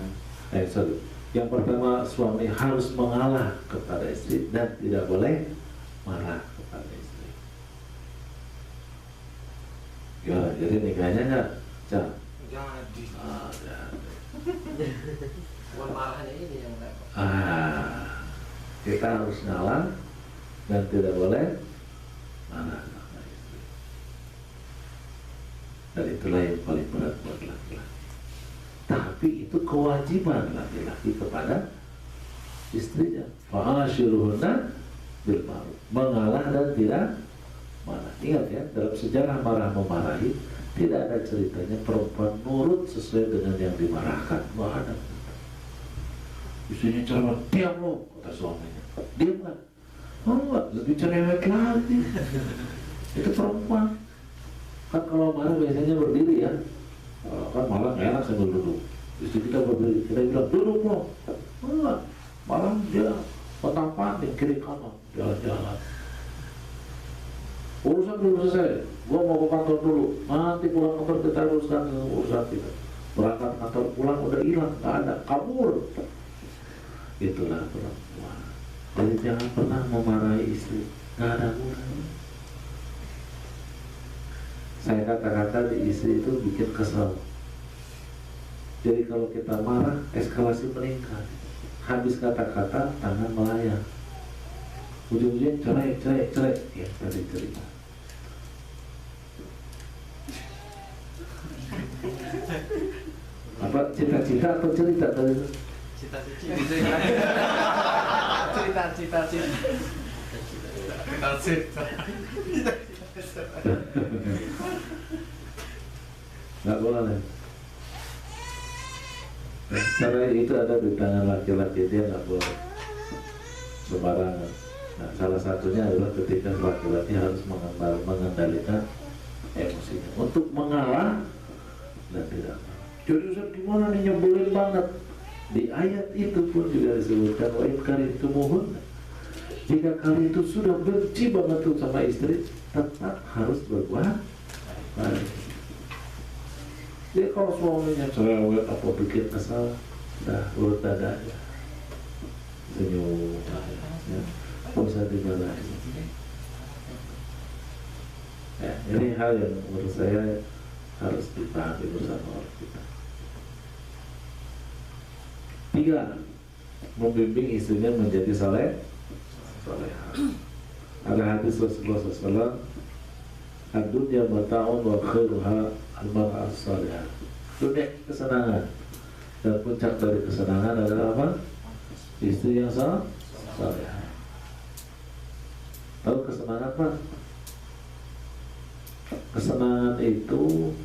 yang pertama, suami harus mengalah kepada istri dan tidak boleh marah kepada istri. Ya, jadi nikahnya nggak, Cak?
Jadi.
Jadi.
Bukan marahnya ini yang repot.
Kita harus ngalah dan tidak boleh marah kepada istri. Dan itulah yang paling berat buat laki-laki. Tapi itu kewajiban laki-laki kepada istrinya. Fa'ashiruhunna bil ma'ruf. Mengalah dan tidak marah. Ingat ya, dalam sejarah marah memarahi Tidak ada ceritanya perempuan nurut sesuai dengan yang dimarahkan. Nggak ada. Istrinya ceramah, diam lo, kata suaminya. Diam nggak? Oh enggak, lebih cerewet lagi. Itu perempuan. Kan kalau marah biasanya berdiri ya. Kan malah nggak enak sambil duduk. Istri kita berdiri, kita bilang duduk lo. Enggak, malah dia petang-panting kiri kanan, jalan-jalan. Urusan belum selesai, gua mau ke kantor dulu. Nanti pulang kantor kita uruskan urusan kita. Berangkat kantor pulang udah hilang, nggak ada, kabur. Itulah perempuan. Jadi jangan pernah memarahi istri, nggak ada gunanya. Saya kata-kata di istri itu bikin kesel. Jadi kalau kita marah, eskalasi meningkat. Habis kata-kata, tangan melayang. Ujung-ujungnya cerai. Ya tadi cerita. Apa cita-cita atau cerita tadi?
Cita-cita.
Nggak boleh. Cerai itu ada di tangan laki-laki, dia nggak boleh sembarangan. Nah, salah satunya adalah ketika laki-laki harus mengendalikan emosinya untuk mengalah dan tidak. Jadi Ustaz gimana nih, nyebelin banget. Di ayat itu pun juga disebutkan wa in karihtumuhunna. Jika kalian itu sudah benci banget tuh sama istri, tetap harus berbuat baik. Jadi kalau suaminya cerewet apa bikin kesal, dah urut dada aja, senyum, ya, nggak usah dimarahin. Ya, ini hal yang menurut saya harus dipahami bersama orang kita. 3, membimbing istrinya menjadi soleha. Ada hadis Rasulullah SAW, ad-dunya mata'un wa khairuha al-mar'ah as-salihah. Dunia kesenangan, dan puncak dari kesenangan adalah apa? Istri yang salihah. Tahu kesenangan Pak? Kesenangan itu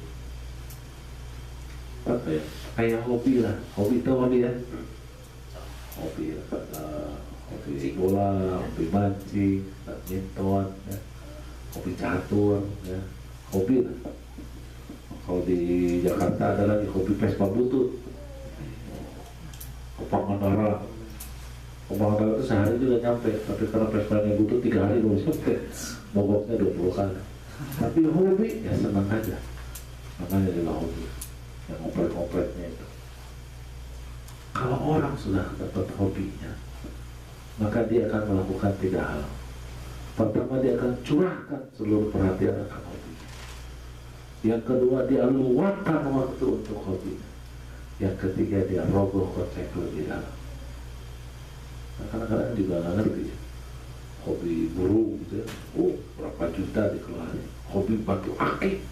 apa ya? Kayak hobi lah. Hobi itu hobi ya. Hobi bola, hobi mancing, badminton, ya. Hobi catur, ya. Hobi lah. Kalau di Jakarta ada lagi hobi Vespa butut, ke Pangandaran. Ke Pangandaran itu sehari juga nyampe, tapi karena Vespanya butut 3 hari baru sampai. Mogoknya 20 kali. Tapi hobi ya senang aja. Makanya adalah hobi. Yang ngoprek-ngopreknya itu. Kalau orang sudah dapat hobinya, maka dia akan melakukan 3 hal. Pertama, dia akan curahkan seluruh perhatian akan hobinya. Yang kedua, dia luangkan waktu untuk hobinya. Yang ketiga, dia rogoh kocek lebih dalam. Nah, kadang-kadang juga nggak ngerti ya. Hobi burung gitu ya. Oh, berapa juta dikeluarin. Hobi batu akik.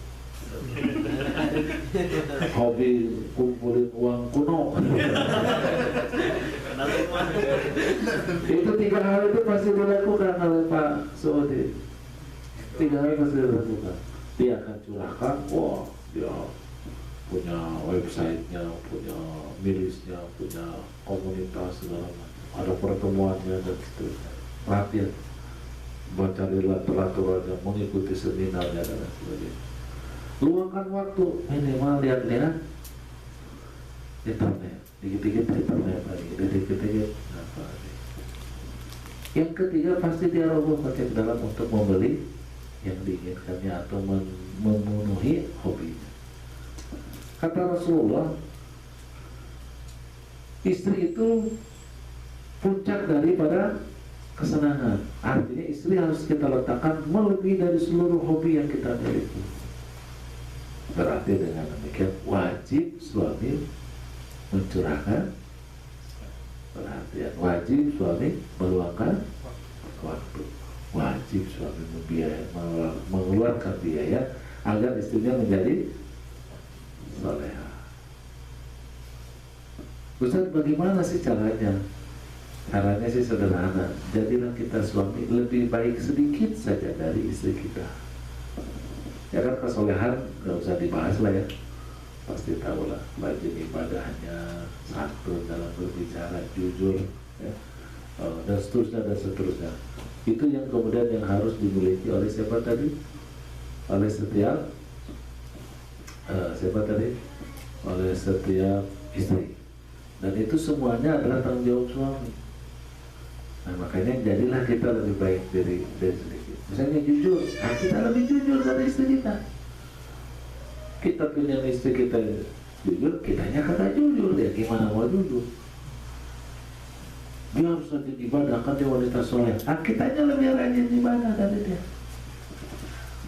Hobi kumpulin uang kuno. Itu 3 hal itu pasti dilakukan oleh Pak Sodi. 3 hal pasti dilakukan. Dia akan curahkan, wah dia punya websitenya, punya milisnya, punya komunitas segala macam. Ada pertemuannya dan seterusnya. Perhatian, baca literaturnya, mengikuti seminarnya dan sebagainya. Luangkan waktu minimal lihat-lihat internet, dikit-dikit internet lagi, dikit-dikit apa lagi. Yang ketiga, pasti dia roboh kocek dalam untuk membeli yang diinginkannya atau memenuhi hobinya. Kata Rasulullah, istri itu puncak daripada kesenangan. Artinya istri harus kita letakkan melebihi dari seluruh hobi yang kita miliki. Berarti dengan demikian wajib suami mencurahkan perhatian, wajib suami meluangkan waktu, wajib suami mengeluarkan biaya agar istrinya menjadi soleha. Ustaz, bagaimana sih caranya? Caranya sih sederhana. Jadilah kita suami lebih baik sedikit saja dari istri kita. Ya, kan kesolehan nggak usah dibahas lah ya, pasti tahu lah. Rajin ibadahnya, santun dalam berbicara, jujur, ya, dan seterusnya dan seterusnya. Itu yang kemudian yang harus dimiliki oleh siapa tadi? Oleh setiap siapa tadi? Oleh setiap istri. Dan itu semuanya adalah tanggung jawab suami. Nah makanya jadilah kita lebih baik dari sedikit. Misalnya jujur, nah kita lebih jujur dari istri kita. Kita punya istri kita jujur, kitanya kata jujur, dia gimana mau jujur? Dia harus rajin ibadah, kan dia wanita soleh. Ah kitanya lebih rajin ibadah dari dia.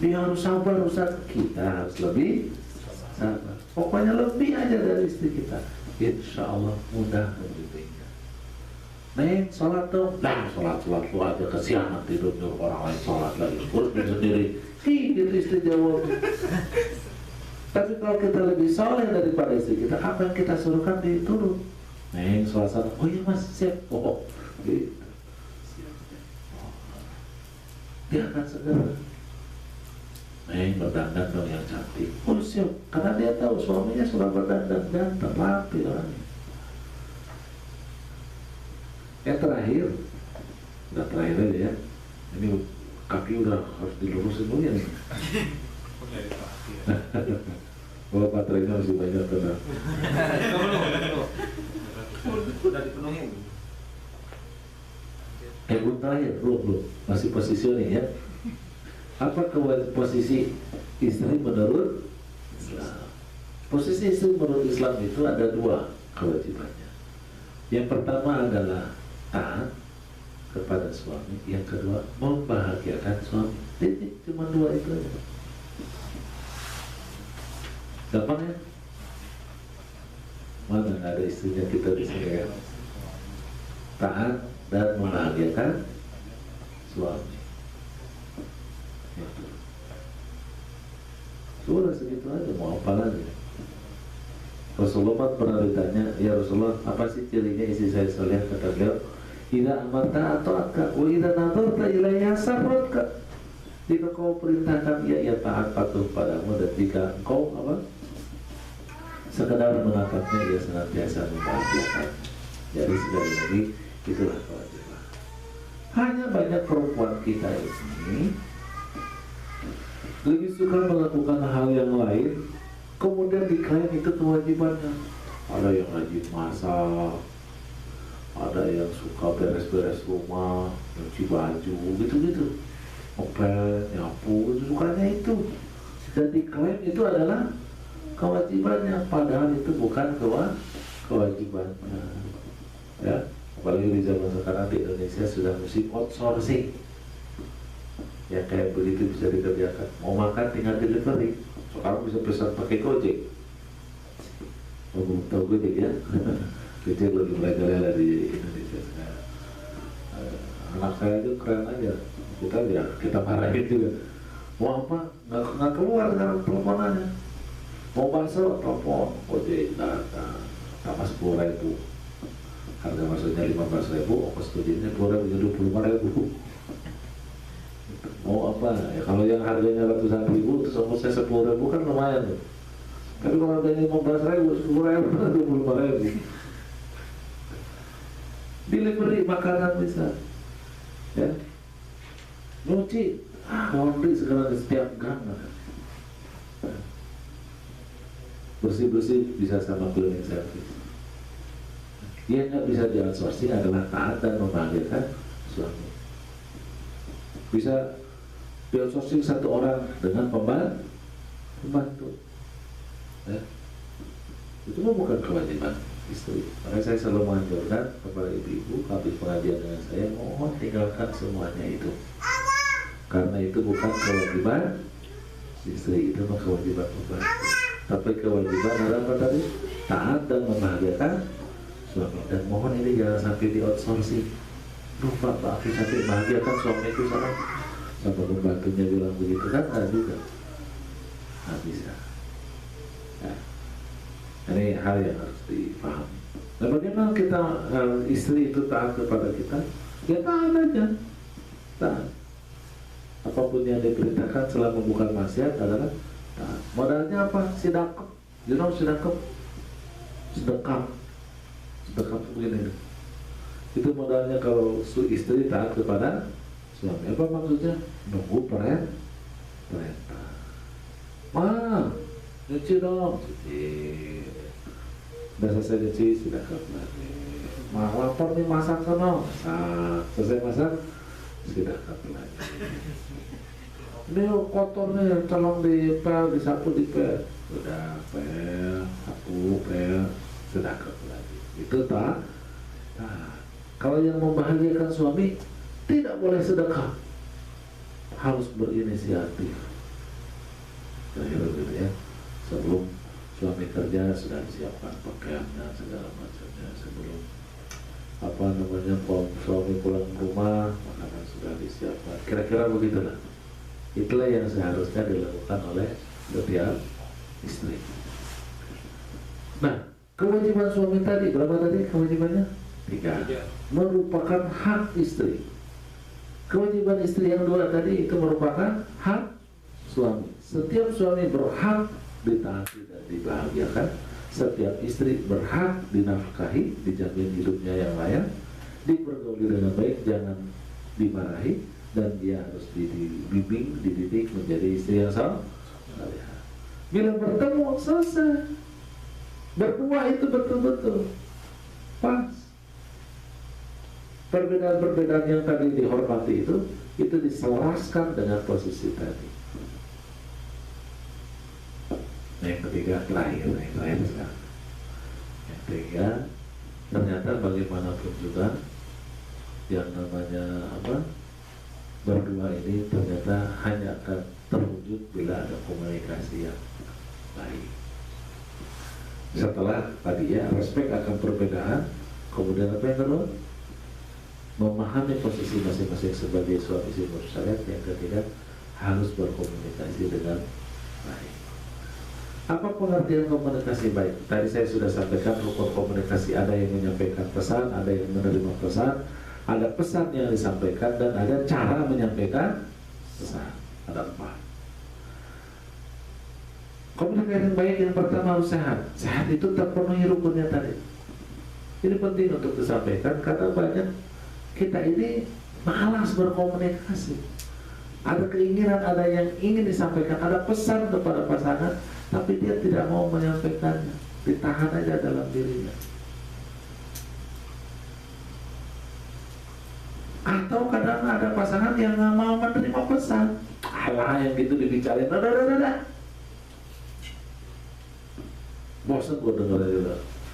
Dia harus sabar, Ustaz. Kita harus lebih sabar. Pokoknya lebih aja dari istri kita. Insya Allah mudah menjadinya. Neng, sholat dong. Nah, sholat lu aja kesiangan tidur nyuruh orang lain sholat lagi. Terus dia sendiri. Gitu istri jawab. Tapi kalau kita lebih soleh daripada istri kita, apa yang kita suruhkan diturun. Neng, sholat sana. Oh iya mas, siap. Oh, gitu. Dia akan segera. Neng, berdandan dong yang cantik. Oh siap, karena dia tahu suaminya sudah berdandan ganteng, rapi orangnya. Yang terakhir, udah terakhir aja ya. Ini kaki udah harus dilurusin dulu ya nih. Oh baterainya masih banyak tenang.
Udah dipenuhi.
Belum terakhir, belum. Masih positioning ya. Apa posisi istri menurut Islam? Posisi istri menurut Islam itu ada dua kewajibannya. Yang pertama adalah taat kepada suami, yang kedua membahagiakan suami. Titik, cuma dua itu aja. Gampang ya? Mana ada istrinya kita di sini ya? Taat dan membahagiakan suami. Sudah segitu aja, mau apa lagi? Rasulullah pernah ditanya, ya Rasulullah, apa sih cirinya istri saya soleh? Kata beliau, idza amarta ata'atka wa idza nadarta ilayya sarratka. Jika kau perintahkan ia taat patuh padamu, dan jika engkau sekedar menatapnya, ia senantiasa membahagiakan. Jadi sekali lagi itulah kewajiban. Hanya banyak perempuan kita ini lebih suka melakukan hal yang lain, kemudian diklaim itu kewajibannya. Ada yang rajin masak, ada yang suka beres-beres rumah, nyuci baju, gitu-gitu, ngepel, nyapu, sukanya itu. Dan diklaim itu adalah kewajibannya, padahal itu bukan kewajibannya. Ya, apalagi di zaman sekarang di Indonesia sudah mesti outsourcing. Ya kayak begitu bisa dikerjakan. Mau makan tinggal delivery. Sekarang bisa pesan pakai Gojek. Oh, belum tahu Gojek ya? Gojek lagi merajalela di Indonesia sekarang. Anak saya itu keren aja. Kita marahin juga. Mau apa? Nggak keluar sekarang teleponannya. Mau bakso, telepon Gojek datang. Tambah 10.000. Harga baksonya 15.000, ongkos tujuannya 2.000 jadi 25.000. Mau apa? Ya kalau yang harganya ratusan ribu, terus ongkosnya 10.000 kan lumayan tuh. Tapi kalau harganya 15.000, 10.000, 25.000. Delivery makanan bisa, ya. Nyuci, laundry sekarang di setiap gang. Bersih-bersih bisa sama cleaning service. Yang nggak bisa di outsourcing adalah taat dan membahagiakan suami. Bisa di outsourcing satu orang dengan pembantu, ya. Itu bukan kewajiban istri. Makanya saya selalu menganjurkan kepada ibu-ibu habis pengajian dengan saya, mohon tinggalkan semuanya itu, karena itu bukan kewajiban istri, itu mah kewajiban pembantu. Tapi kewajiban adalah apa tadi? Taat dan membahagiakan suami. Dan mohon ini jangan sampai di outsourcing. Lupa Pak, aku sampai bahagiakan suamiku sama pembantunya bilang begitu kan? Nggak juga, nggak bisa. Ya. Ini hal yang harus dipahami. Nah bagaimana kita istri itu taat kepada kita? Ya taat aja, taat. apapun yang diperintahkan selama bukan maksiat adalah taat. Modalnya apa? Sedekah. You know sedekah? Sedekah begini. Itu modalnya kalau istri taat kepada suami. Apa maksudnya? Nunggu perintah. Ma, nyuci dong. Cuci. Udah selesai nyuci, sedekah lagi. Ma, lapar nih, masak sono. Masak. Selesai masak, sedekah lagi. Ini kotor nih, tolong dipel, disapu, dipel. Udah pel, sapu, pel, sedekah lagi. Itu tak. Nah, kalau yang membahagiakan suami tidak boleh sedekah, harus berinisiatif. Kira-kira gitu ya. Sebelum suami kerja sudah disiapkan pakaiannya segala macamnya. Sebelum suami pulang rumah makanan sudah disiapkan. Kira-kira begitulah. Itulah yang seharusnya dilakukan oleh setiap istri. Nah, kewajiban suami tadi berapa tadi kewajibannya? 3. Merupakan hak istri. Kewajiban istri yang 2 tadi itu merupakan hak suami. Setiap suami berhak ditaati dan dibahagiakan. Setiap istri berhak dinafkahi, dijamin hidupnya yang layak, dipergauli dengan baik, jangan dimarahi, dan dia harus dibimbing, dididik menjadi istri yang saleh. Bila bertemu selesai. Berdua itu betul-betul pas. Perbedaan-perbedaan yang tadi dihormati itu diselaraskan dengan posisi tadi. Nah, yang ketiga terakhir sekarang. Yang ketiga, ternyata bagaimanapun juga yang namanya berdua ini ternyata hanya akan terwujud bila ada komunikasi yang baik. Setelah tadi ya respek akan perbedaan, kemudian apa yang kedua? Memahami posisi masing-masing sebagai suami istri bersyariat. Yang ketiga, harus berkomunikasi dengan baik. Apa pengertian komunikasi baik? Tadi saya sudah sampaikan rukun komunikasi, ada yang menyampaikan pesan, ada yang menerima pesan, ada pesan yang disampaikan, dan ada cara menyampaikan pesan. Ada 4. Komunikasi yang baik yang pertama harus sehat. Sehat itu terpenuhi rukunnya tadi. Ini penting untuk disampaikan karena banyak kita ini malas berkomunikasi. Ada keinginan, ada yang ingin disampaikan, ada pesan kepada pasangan, tapi dia tidak mau menyampaikannya, ditahan aja dalam dirinya. Atau kadang ada pasangan yang nggak mau menerima pesan. Alah, yang gitu dibicarain, udah. Bosan gue denger aja,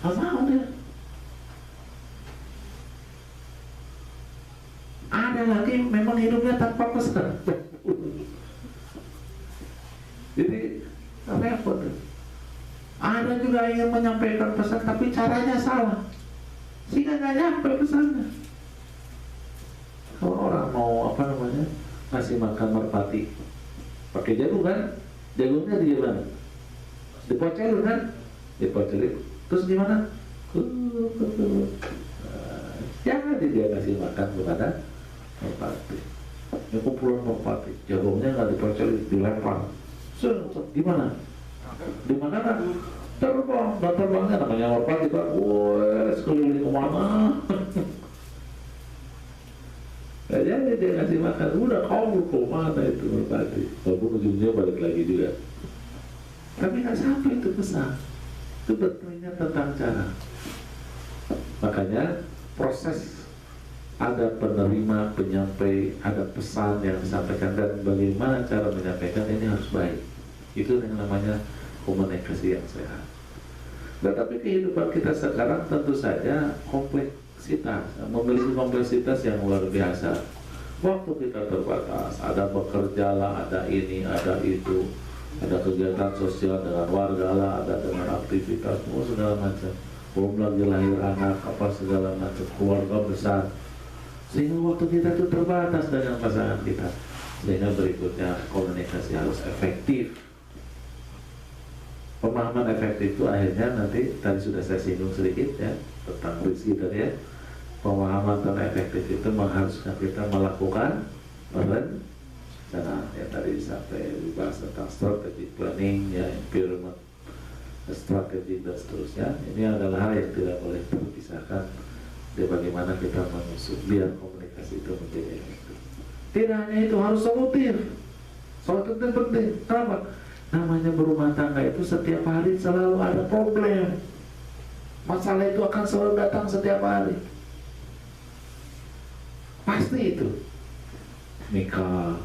nggak mau dia. Ada lagi memang hidupnya tanpa pesan. Jadi repot. Ada juga yang menyampaikan pesan tapi caranya salah, sehingga nggak nyampe pesannya. Kalau orang mau ngasih makan merpati, pakai jagung kan? Jagungnya di mana? Dipocelin kan? Dipocelin. Terus gimana? Jangan dia kasih makan kepada merpati. Ini kumpulan merpati, jagungnya nggak dipocelin, dilempar. Gimana? Di mana kan? Terbangnya namanya merpati kan? Wes keliling kemana? Gak jadi dia ngasih makan, udah kabur kemana itu merpati. Walaupun ujungnya balik lagi juga. Tapi nggak sampai itu pesan. Itu betulnya tentang cara. Makanya proses ada penerima, penyampai, ada pesan yang disampaikan, dan bagaimana cara menyampaikan ini harus baik. Itu yang namanya komunikasi yang sehat. Tetapi kehidupan kita sekarang tentu saja kompleksitas, memiliki kompleksitas yang luar biasa. Waktu kita terbatas, ada bekerja lah, ada ini, ada itu, ada kegiatan sosial dengan warga lah, ada dengan aktivitas, segala macam. Belum lagi lahir anak, segala macam, keluarga besar. Sehingga waktu kita itu terbatas dengan pasangan kita. Sehingga berikutnya komunikasi harus efektif. Pemahaman efektif itu akhirnya nanti tadi sudah saya singgung sedikit ya tentang rezeki tadi ya. Pemahaman tentang efektif itu mengharuskan kita melakukan Karena yang tadi sampai dibahas tentang strategi planning, ya, environment, strategi dan seterusnya. Ini adalah hal yang tidak boleh terpisahkan dari bagaimana kita mengusut biar komunikasi itu menjadi efektif. Tidak hanya itu, harus solutif. Solutif itu penting. Kenapa? Namanya berumah tangga itu setiap hari selalu ada problem. Masalah itu akan selalu datang setiap hari. Pasti itu. Nikah.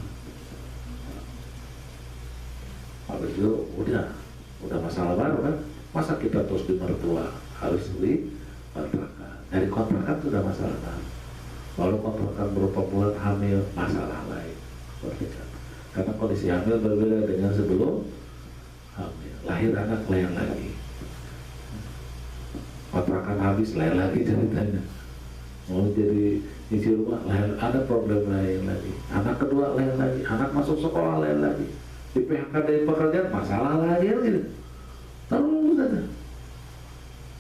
Habis itu udah masalah baru kan. Masa kita terus di mertua harus beli kontrakan. Dari kontrakan sudah masalah baru. Lalu kontrakan berupa bulan hamil, masalah lain. Karena kondisi hamil berbeda dengan sebelum hamil. Lahir anak lain lagi. Kontrakan habis lain lagi ceritanya. Mau jadi isi rumah lain, ada problem lain lagi. Anak kedua lain lagi. Anak masuk sekolah lain lagi. Di PHK dari pekerjaan masalah lagi gitu. Terus saja.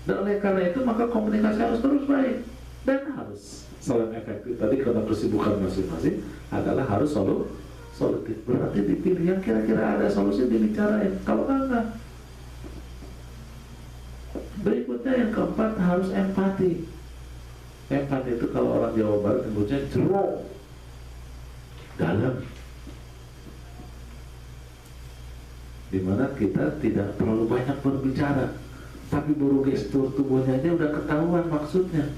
Dan oleh karena itu maka komunikasi harus terus baik dan harus selain efektif tadi karena kesibukan masing-masing adalah harus solutif. Berarti dipilih yang kira-kira ada solusi dibicarain. Kalau enggak. Berikutnya yang keempat harus empati. Empati itu kalau orang Jawa Barat sebutnya jero, dalam, dimana kita tidak terlalu banyak berbicara, tapi baru gestur tubuhnya aja udah ketahuan maksudnya,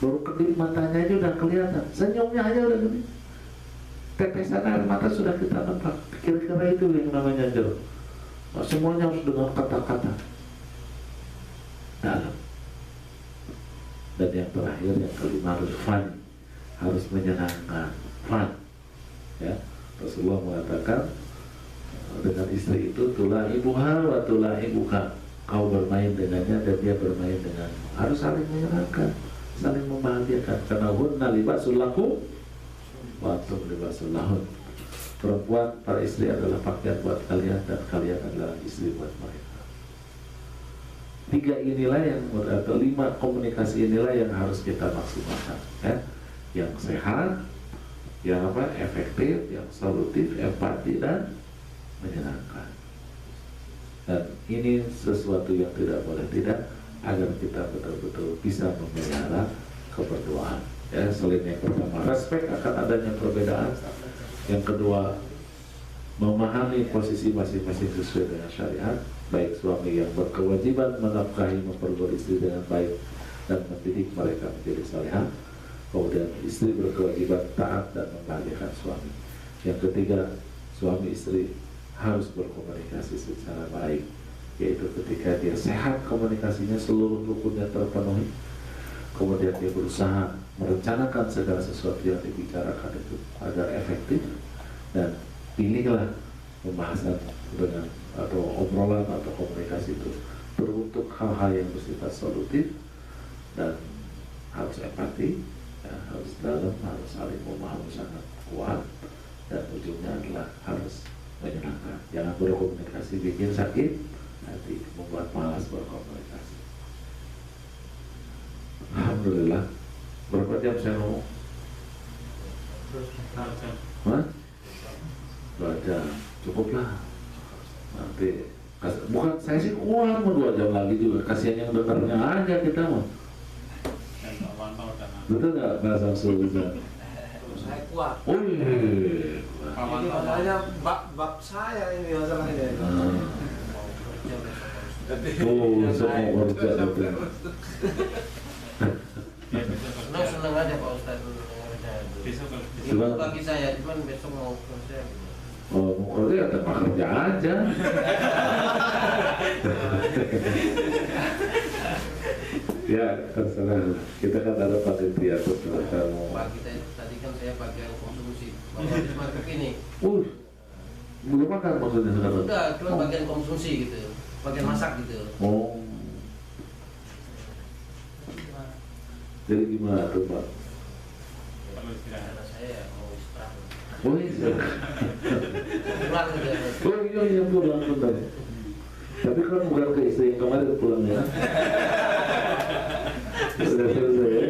baru kedip matanya aja udah kelihatan, senyumnya aja udah gini, tetesan air mata sudah kita nampak. Kira-kira itu yang namanya jero. Nah, semuanya harus dengan kata-kata dalam. Dan yang terakhir, yang kelima harus fun, harus menyenangkan, fun. Ya, Rasulullah mengatakan dengan istri itu tulah ibuha wa tulah ibuka. Kau bermain dengannya dan dia bermain dengan. Harus saling menyenangkan, saling membahagiakan. Karena hunna libasul lakum wa antum libasul lahun. Perempuan, para istri adalah pakaian buat kalian dan kalian adalah istri buat mereka. Tiga inilah yang atau lima komunikasi inilah yang harus kita maksimalkan, ya. Yang sehat, yang efektif, yang solutif, empati dan menyenangkan. Dan ini sesuatu yang tidak boleh tidak agar kita betul-betul bisa memelihara keberduaan. Ya, selain yang pertama respek akan adanya perbedaan, yang kedua memahami posisi masing-masing sesuai dengan syariat. Baik suami yang berkewajiban menafkahi, memperbuat istri dengan baik dan mendidik mereka menjadi salihah. Kemudian istri berkewajiban taat dan membahagiakan suami. Yang ketiga, suami istri harus berkomunikasi secara baik, yaitu ketika dia sehat komunikasinya seluruh rukunnya terpenuhi. Kemudian dia berusaha merencanakan segala sesuatu yang dibicarakan itu agar efektif, dan pilihlah pembahasan dengan atau obrolan atau komunikasi itu beruntuk hal-hal yang bersifat solutif dan harus empati, ya, harus dalam, harus saling memahami sangat kuat, dan ujungnya adalah harus menyenangkan. Jangan berkomunikasi bikin sakit hati, membuat malas berkomunikasi. Alhamdulillah. Berapa jam saya ngomong? Hah? 2 jam, cukuplah. Nanti bukan saya sih kuat mau 2 jam lagi juga, kasihan yang dengarnya aja kita mah. Betul nggak bahasa Sultan?
Saya kuat.
Oh iya.
Ini masalahnya bab saya ini masalahnya.
Oh, semua kerja itu.
Senang aja Pak Ustadz itu bagi saya, cuman besok mau kerja.
Oh, mau kerja ya tempat kerja aja. Ya, terserah. Kita kan ada panitia tuh kalau kamu.
Pak, kita tadi kan saya bagian konsumsi. Bapak cuma begini.
Belum makan maksudnya sekarang?
Udah, cuma bagian konsumsi gitu, bagian masak gitu.
Oh. Jadi gimana tuh Pak?
Karena saya mau istirahat.
Oh iya.
Pulang gitu.
Oh iya pulang bentar. Tapi kan bukan ke istri yang kemarin pulangnya. Sudah selesai ya.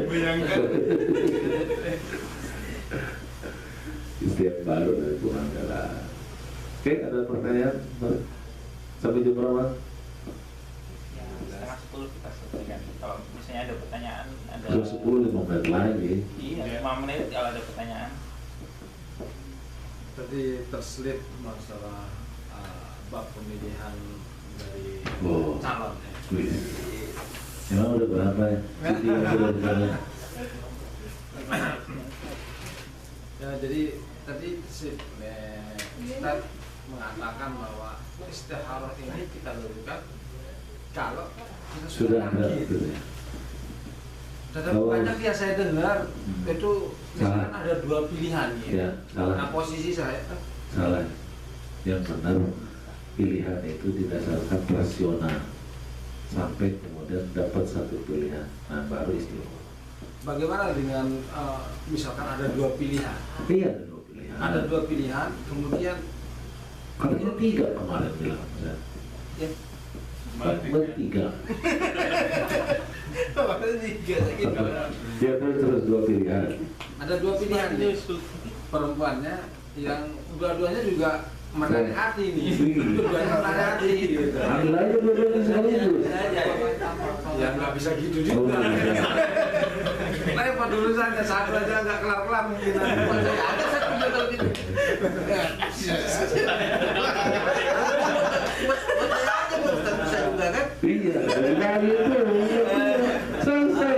Istri yang baru dari pulang lah. Oke, ada pertanyaan? Sampai jam berapa?
Ya, setengah 10 kita selesaikan. Kalau misalnya ada pertanyaan, ada
Jam 10, 5 menit lagi.
Iya, 5 menit kalau ada pertanyaan.
Tadi terselip masalah bab pemilihan dari calon ya.
Wih. Emang udah berapa ya? Cuti yang sudah berapa?
Ya, jadi tadi si Ustaz mengatakan bahwa istikharah ini kita lakukan kalau kita
Sudah ada
lagi.
gitu ya.
Dan
Kalau-
banyak yang saya dengar itu misalkan
Salah.
ada 2 pilihan
Ya, salah.
Nah, posisi saya
Salah. Yang benar, pilihan itu didasarkan rasional sampai kemudian dapat satu pilihan. Nah, baru istiqomah.
bagaimana dengan misalkan ada 2 pilihan.
Iya, ada 2 pilihan.
Ada 2 pilihan, kemudian
Katanya 3 kemarin bilang. Ya.
ya
Bertiga.
ada
Ya terus 2 pilihan.
2 pilihan nih. Perempuannya yang dua-duanya juga menarik hati nih. Dua-duanya menarik hati gitu.
Ambil aja dua-duanya sekaligus.
Ya nggak bisa gitu
Oh,
juga.
iya.
Repot dulu saja, satu aja nggak kelar-kelar mungkin.
Ada satu juga kalau gitu. Buat saya aja buat Ustaz bisa juga kan.
Iya, dari itu selesai.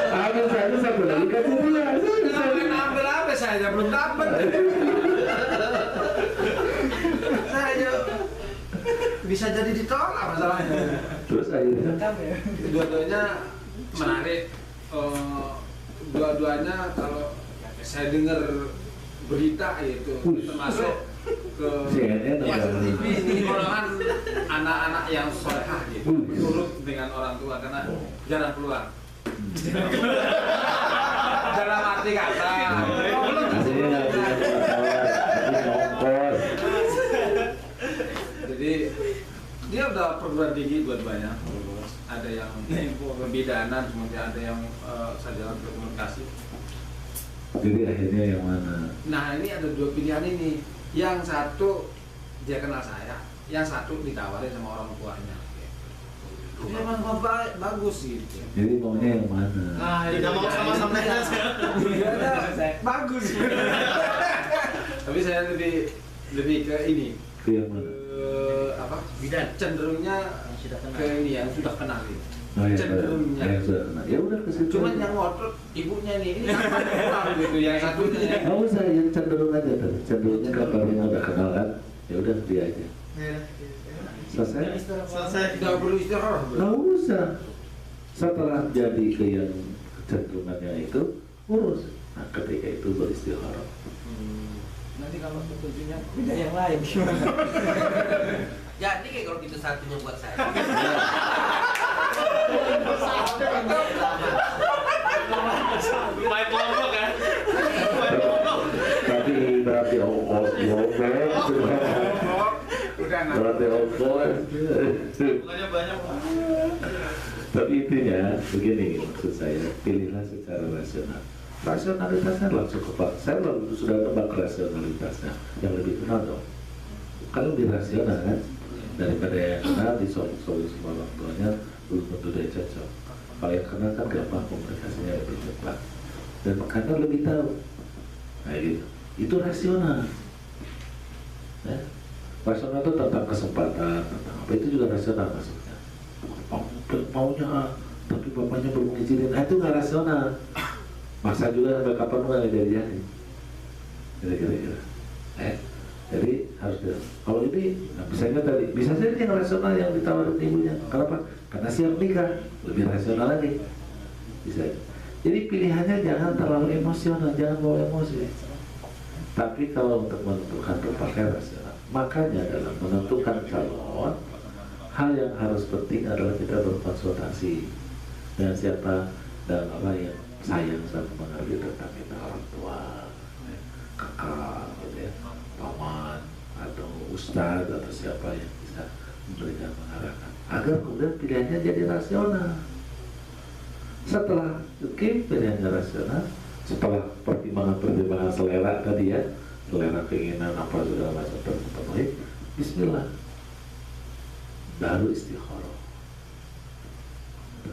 Ambil saja satu lagi kasih dia. Selesai.
Ambil apa saya belum dapat. Saya bisa jadi ditolak masalahnya.
Terus akhirnya
Dua-duanya menarik. Dua-duanya kalau saya dengar berita itu termasuk ke
CNN
masuk
ada.
TV ini golongan anak-anak yang solehah gitu, turut dengan orang tua karena jarang keluar. Dalam arti kata,
Hasilnya nggak punya pengetahuan, tapi ngongkos.
jadi dia udah perguruan tinggi dua-duanya. Ada yang pembidanan, kemudian ada yang sarjana komunikasi.
Jadi akhirnya yang mana?
Nah ini ada 2 pilihan ini. Yang satu dia kenal saya, yang satu ditawarin sama orang tuanya. Dia emang bagus gitu.
Jadi maunya yang mana?
Nah,
Tidak mau sama-sama aja.
Bagus. Tapi saya lebih ke ini.
Itu yang mana?
Apa? Cenderungnya ke ini yang sudah kenal ini.
Oh, yang
Cenderungnya.
yang sudah kenal. Ya udah ke situ.
Cuman
aja.
yang ngotot ibunya nih, ini kapan kenal gitu. Yang satunya yang
Nggak usah yang cenderung aja tuh. Cenderungnya kabarnya udah kenal kan? Ya udah dia aja. Selesai?
Selesai.
tidak perlu istirahat.
Nggak usah. Setelah jadi ke yang kecenderungannya itu urus. Nah ketika itu beristikharah.
Nanti kalau petunjuknya beda yang lain gimana?
Jadi kayak kalau gitu satunya buat saya.
Lumayan kelompok kan? Lumayan kelompok.
Tapi berarti ongkos
Udah nggak.
berarti ongkos.
Bukannya banyak.
Tapi intinya begini maksud saya, pilihlah secara rasional. Rasionalitasnya langsung ke Pak. Saya lalu sudah tebak rasionalitasnya. Yang lebih kenal dong. Kan lebih rasional kan daripada yang kenal disolusi sama orang tuanya belum tentu dia cocok. Kalau yang kenal kan gampang komunikasinya lebih cepat dan karena lebih tahu. Nah gitu. Itu rasional. Ya. Rasional itu tentang kesempatan, tentang apa itu juga rasional maksudnya. Maunya A, tapi bapaknya belum ngizinin. Nah, itu nggak rasional. Maksa juga sampai kapan nggak jadi. Kira-kira. Jadi harus kalau ini nah, misalnya tadi bisa saja yang rasional yang ditawarin ibunya. Kenapa? Karena siap nikah, lebih rasional lagi. Bisa. Jadi pilihannya jangan terlalu emosional, jangan bawa emosi. Tapi kalau untuk menentukan berpakai rasional, makanya dalam menentukan calon, hal yang harus penting adalah kita berkonsultasi dengan siapa dan apa yang sayang sama mengerti tentang kita orang tua, kakak, gitu ya, paman atau ustadz atau siapa yang bisa memberikan mengarahkan agar kemudian pilihannya jadi rasional. Setelah pilihannya rasional, setelah pertimbangan selera tadi ya, selera keinginan apa segala macam terpenuhi, bismillah, baru istikharah.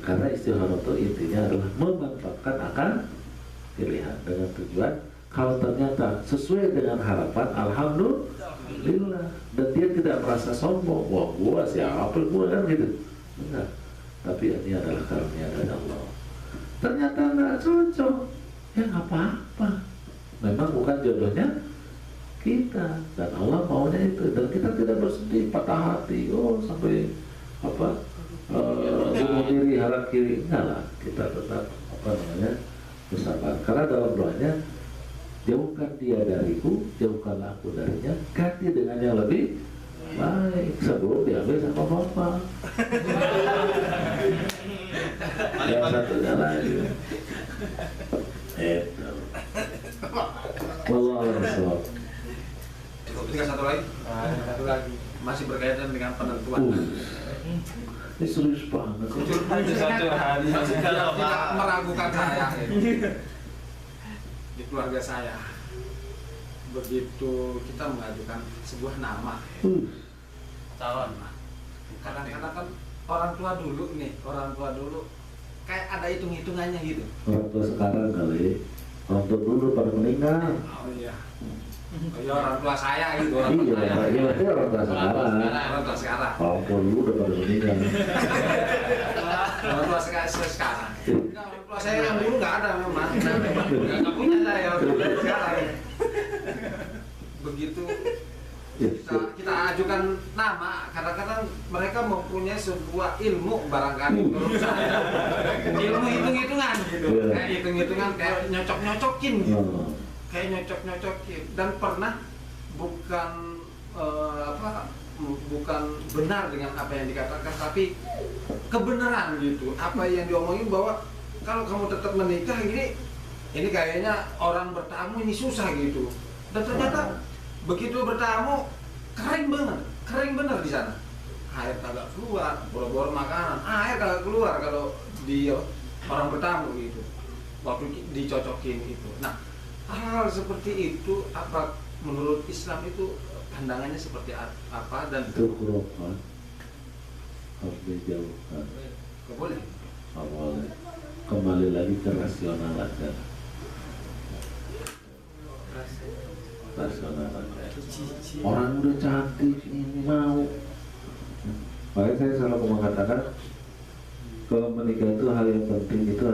Karena istikharah itu intinya adalah memanfaatkan akan pilihan dengan tujuan kalau ternyata sesuai dengan harapan, alhamdulillah, dan dia tidak merasa sombong, wah gua siapa gua kan gitu, enggak. Tapi ini adalah karunia dari Allah. Ternyata nggak cocok, ya nggak apa-apa. Memang bukan jodohnya kita, dan Allah maunya itu, dan kita tidak bersedih, patah hati, oh sampai apa bunuh diri, harap kiri, enggak lah. Kita tetap bersabar. Karena dalam doanya, jauhkan dia dariku, jauhkanlah aku darinya, ganti dengan yang lebih baik sebelum diambil sama bapak. Yang satunya lagi. Wallahu
Cukup tinggal satu lagi. Satu lagi. Masih berkaitan dengan penentuan.
Ini serius banget.
Tidak meragukan saya. Di keluarga saya, begitu kita mengajukan sebuah nama, calon, kadang-kadang kan orang tua dulu kayak ada hitung-hitungannya gitu.
Orang tua sekarang kali, orang tua dulu pada meninggal.
Oh iya, orang tua saya gitu. Orang tua
Iya,
saya.
iya itu orang tua sekarang.
Orang tua sekarang.
Orang tua dulu udah pada meninggal.
Orang tua sekarang. Nah, orang tua saya yang dulu nggak ada memang. Nggak punya saya orang tua sekarang. Begitu kita ajukan nama, kadang-kadang mereka mempunyai sebuah ilmu barangkali menurut saya, ilmu hitung-hitungan gitu, kayak hitung-hitungan, kayak nyocok-nyocokin gitu, kayak nyocok-nyocokin, dan pernah bukan bukan benar dengan apa yang dikatakan, tapi kebenaran gitu, apa yang diomongin bahwa kalau kamu tetap menikah ini kayaknya orang bertamu ini susah gitu, dan ternyata begitu bertamu kering bener di sana, air kagak keluar, boro-boro makanan, air kagak keluar kalau di orang bertamu gitu, waktu dicocokin itu. Nah, hal seperti itu apa menurut Islam itu pandangannya seperti apa, dan
Itu khurafat, harus dijauhkan.
boleh?
Awalnya kembali lagi ke rasional aja. Rasional aja. Orang udah cantik ini mau. Makanya saya selalu mengatakan kalau menikah itu hal yang penting itu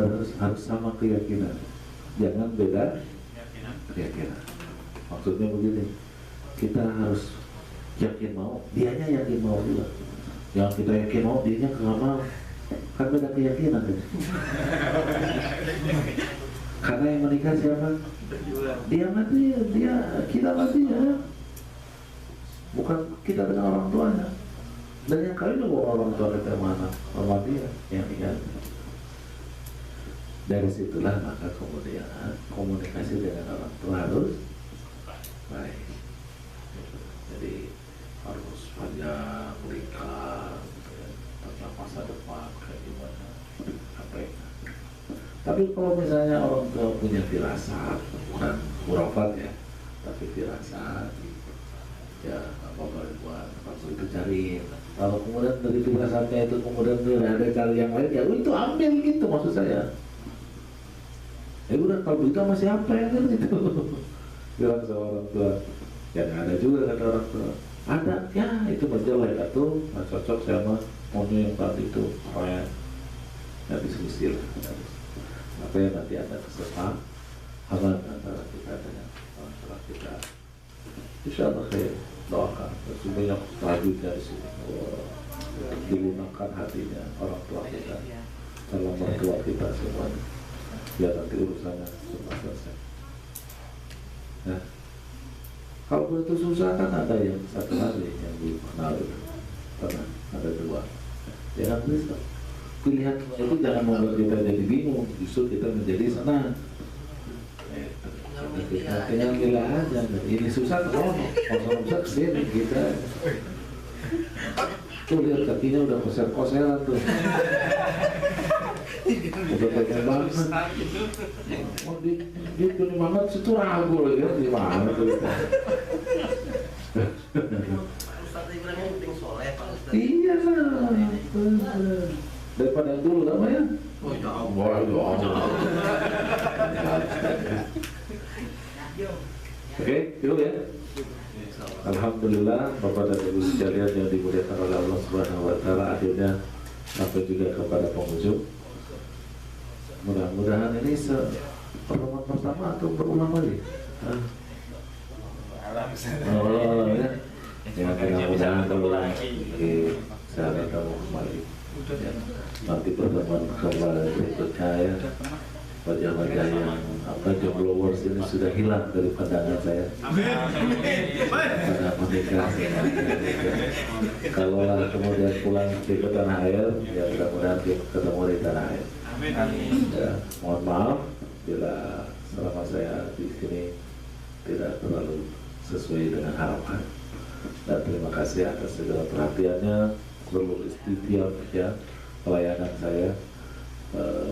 harus sama keyakinan. Jangan beda keyakinan. Maksudnya begini, kita harus yakin mau, dianya yakin mau juga. Yang kita yakin mau, dianya nggak mau. Kan beda keyakinan kan? Karena yang menikah siapa? Dia mati, kita mati ya. Bukan kita dengan orang tuanya. Dan yang kali juga orang tua kita mana? Sama dia yang ingat. Dari situlah maka kemudian komunikasi dengan orang tua harus baik. Jadi harus panjang, lingkar, tentang masa depan kayak gimana, apa ya. Tapi kalau misalnya orang tua punya firasat, bukan khurafat ya, tapi firasat, ya apa-apa buat waktu itu cari. Kalau kemudian dari firasatnya itu kemudian ada cari yang lain, ya itu ambil gitu maksud saya. Ya udah kalau kita masih apa ya kan gitu. Bilang sama orang tua, ya nggak ada juga kata orang tua. Ada, ya itu menjelek atau nggak cocok sama maunya yang tadi itu, kayak nggak diskusi lah. Apa yang nanti ada kesepahaman antara kita dengan orang tua kita. Insya Allah saya doakan sebanyak selanjutnya di sini. Dilunakkan hatinya orang tua kita, dalam mertua kita semuanya. Biar nanti urusannya semua selesai. Nah, kalau begitu susah kan ada yang satu lagi yang belum kenal itu, pernah ada dua. Jangan bisa pilihan itu jangan membuat kita jadi bingung, justru kita menjadi senang. Kita tinggal gila aja. Ini susah kalau kosong susah kesini kita. Tuh lihat kakinya udah koser-koseran tuh. Udah pengen banget. Oh di banget situ ragu lagi di mana tuh.
Pak Ustadz Ibrahim yang penting soleh, Pak Ustadz.
Iya lah. Daripada yang dulu namanya.
Oh jauh.
Wah, Oke, yuk ya. Alhamdulillah, Bapak dan Ibu sekalian yang dimuliakan oleh Allah Subhanahu wa taala, akhirnya sampai juga kepada penghujung. Mudah-mudahan ini pertemuan pertama atau berulang lagi. Oh ya. Ya, mudah-mudahan berulang lagi. Saya akan kamu kembali. Ya. Nanti pertemuan kembali berikutnya ya. Wajah-wajah yang jombloers ini sudah hilang dari pandangan saya. Pada menikah kalau kemudian pulang ke tanah air, ya mudah-mudahan ketemu di tanah air. Ya, mohon maaf bila selama saya di sini tidak terlalu sesuai dengan harapan. Dan terima kasih atas segala perhatiannya, seluruh istiqomah ya, pelayanan saya.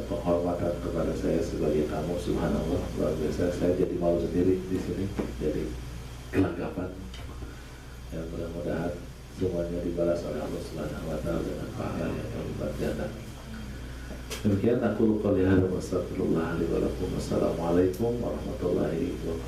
Penghormatan kepada saya sebagai tamu, subhanallah, luar biasa. Saya jadi malu sendiri di sini, jadi kelagapan. Ya, mudah-mudahan semuanya dibalas oleh Allah Subhanahu wa taala dengan pahala yang berlipat ganda. Demikian aku qouli hadza wa astaghfirullah li wa lakum. Wassalamualaikum warahmatullahi wabarakatuh.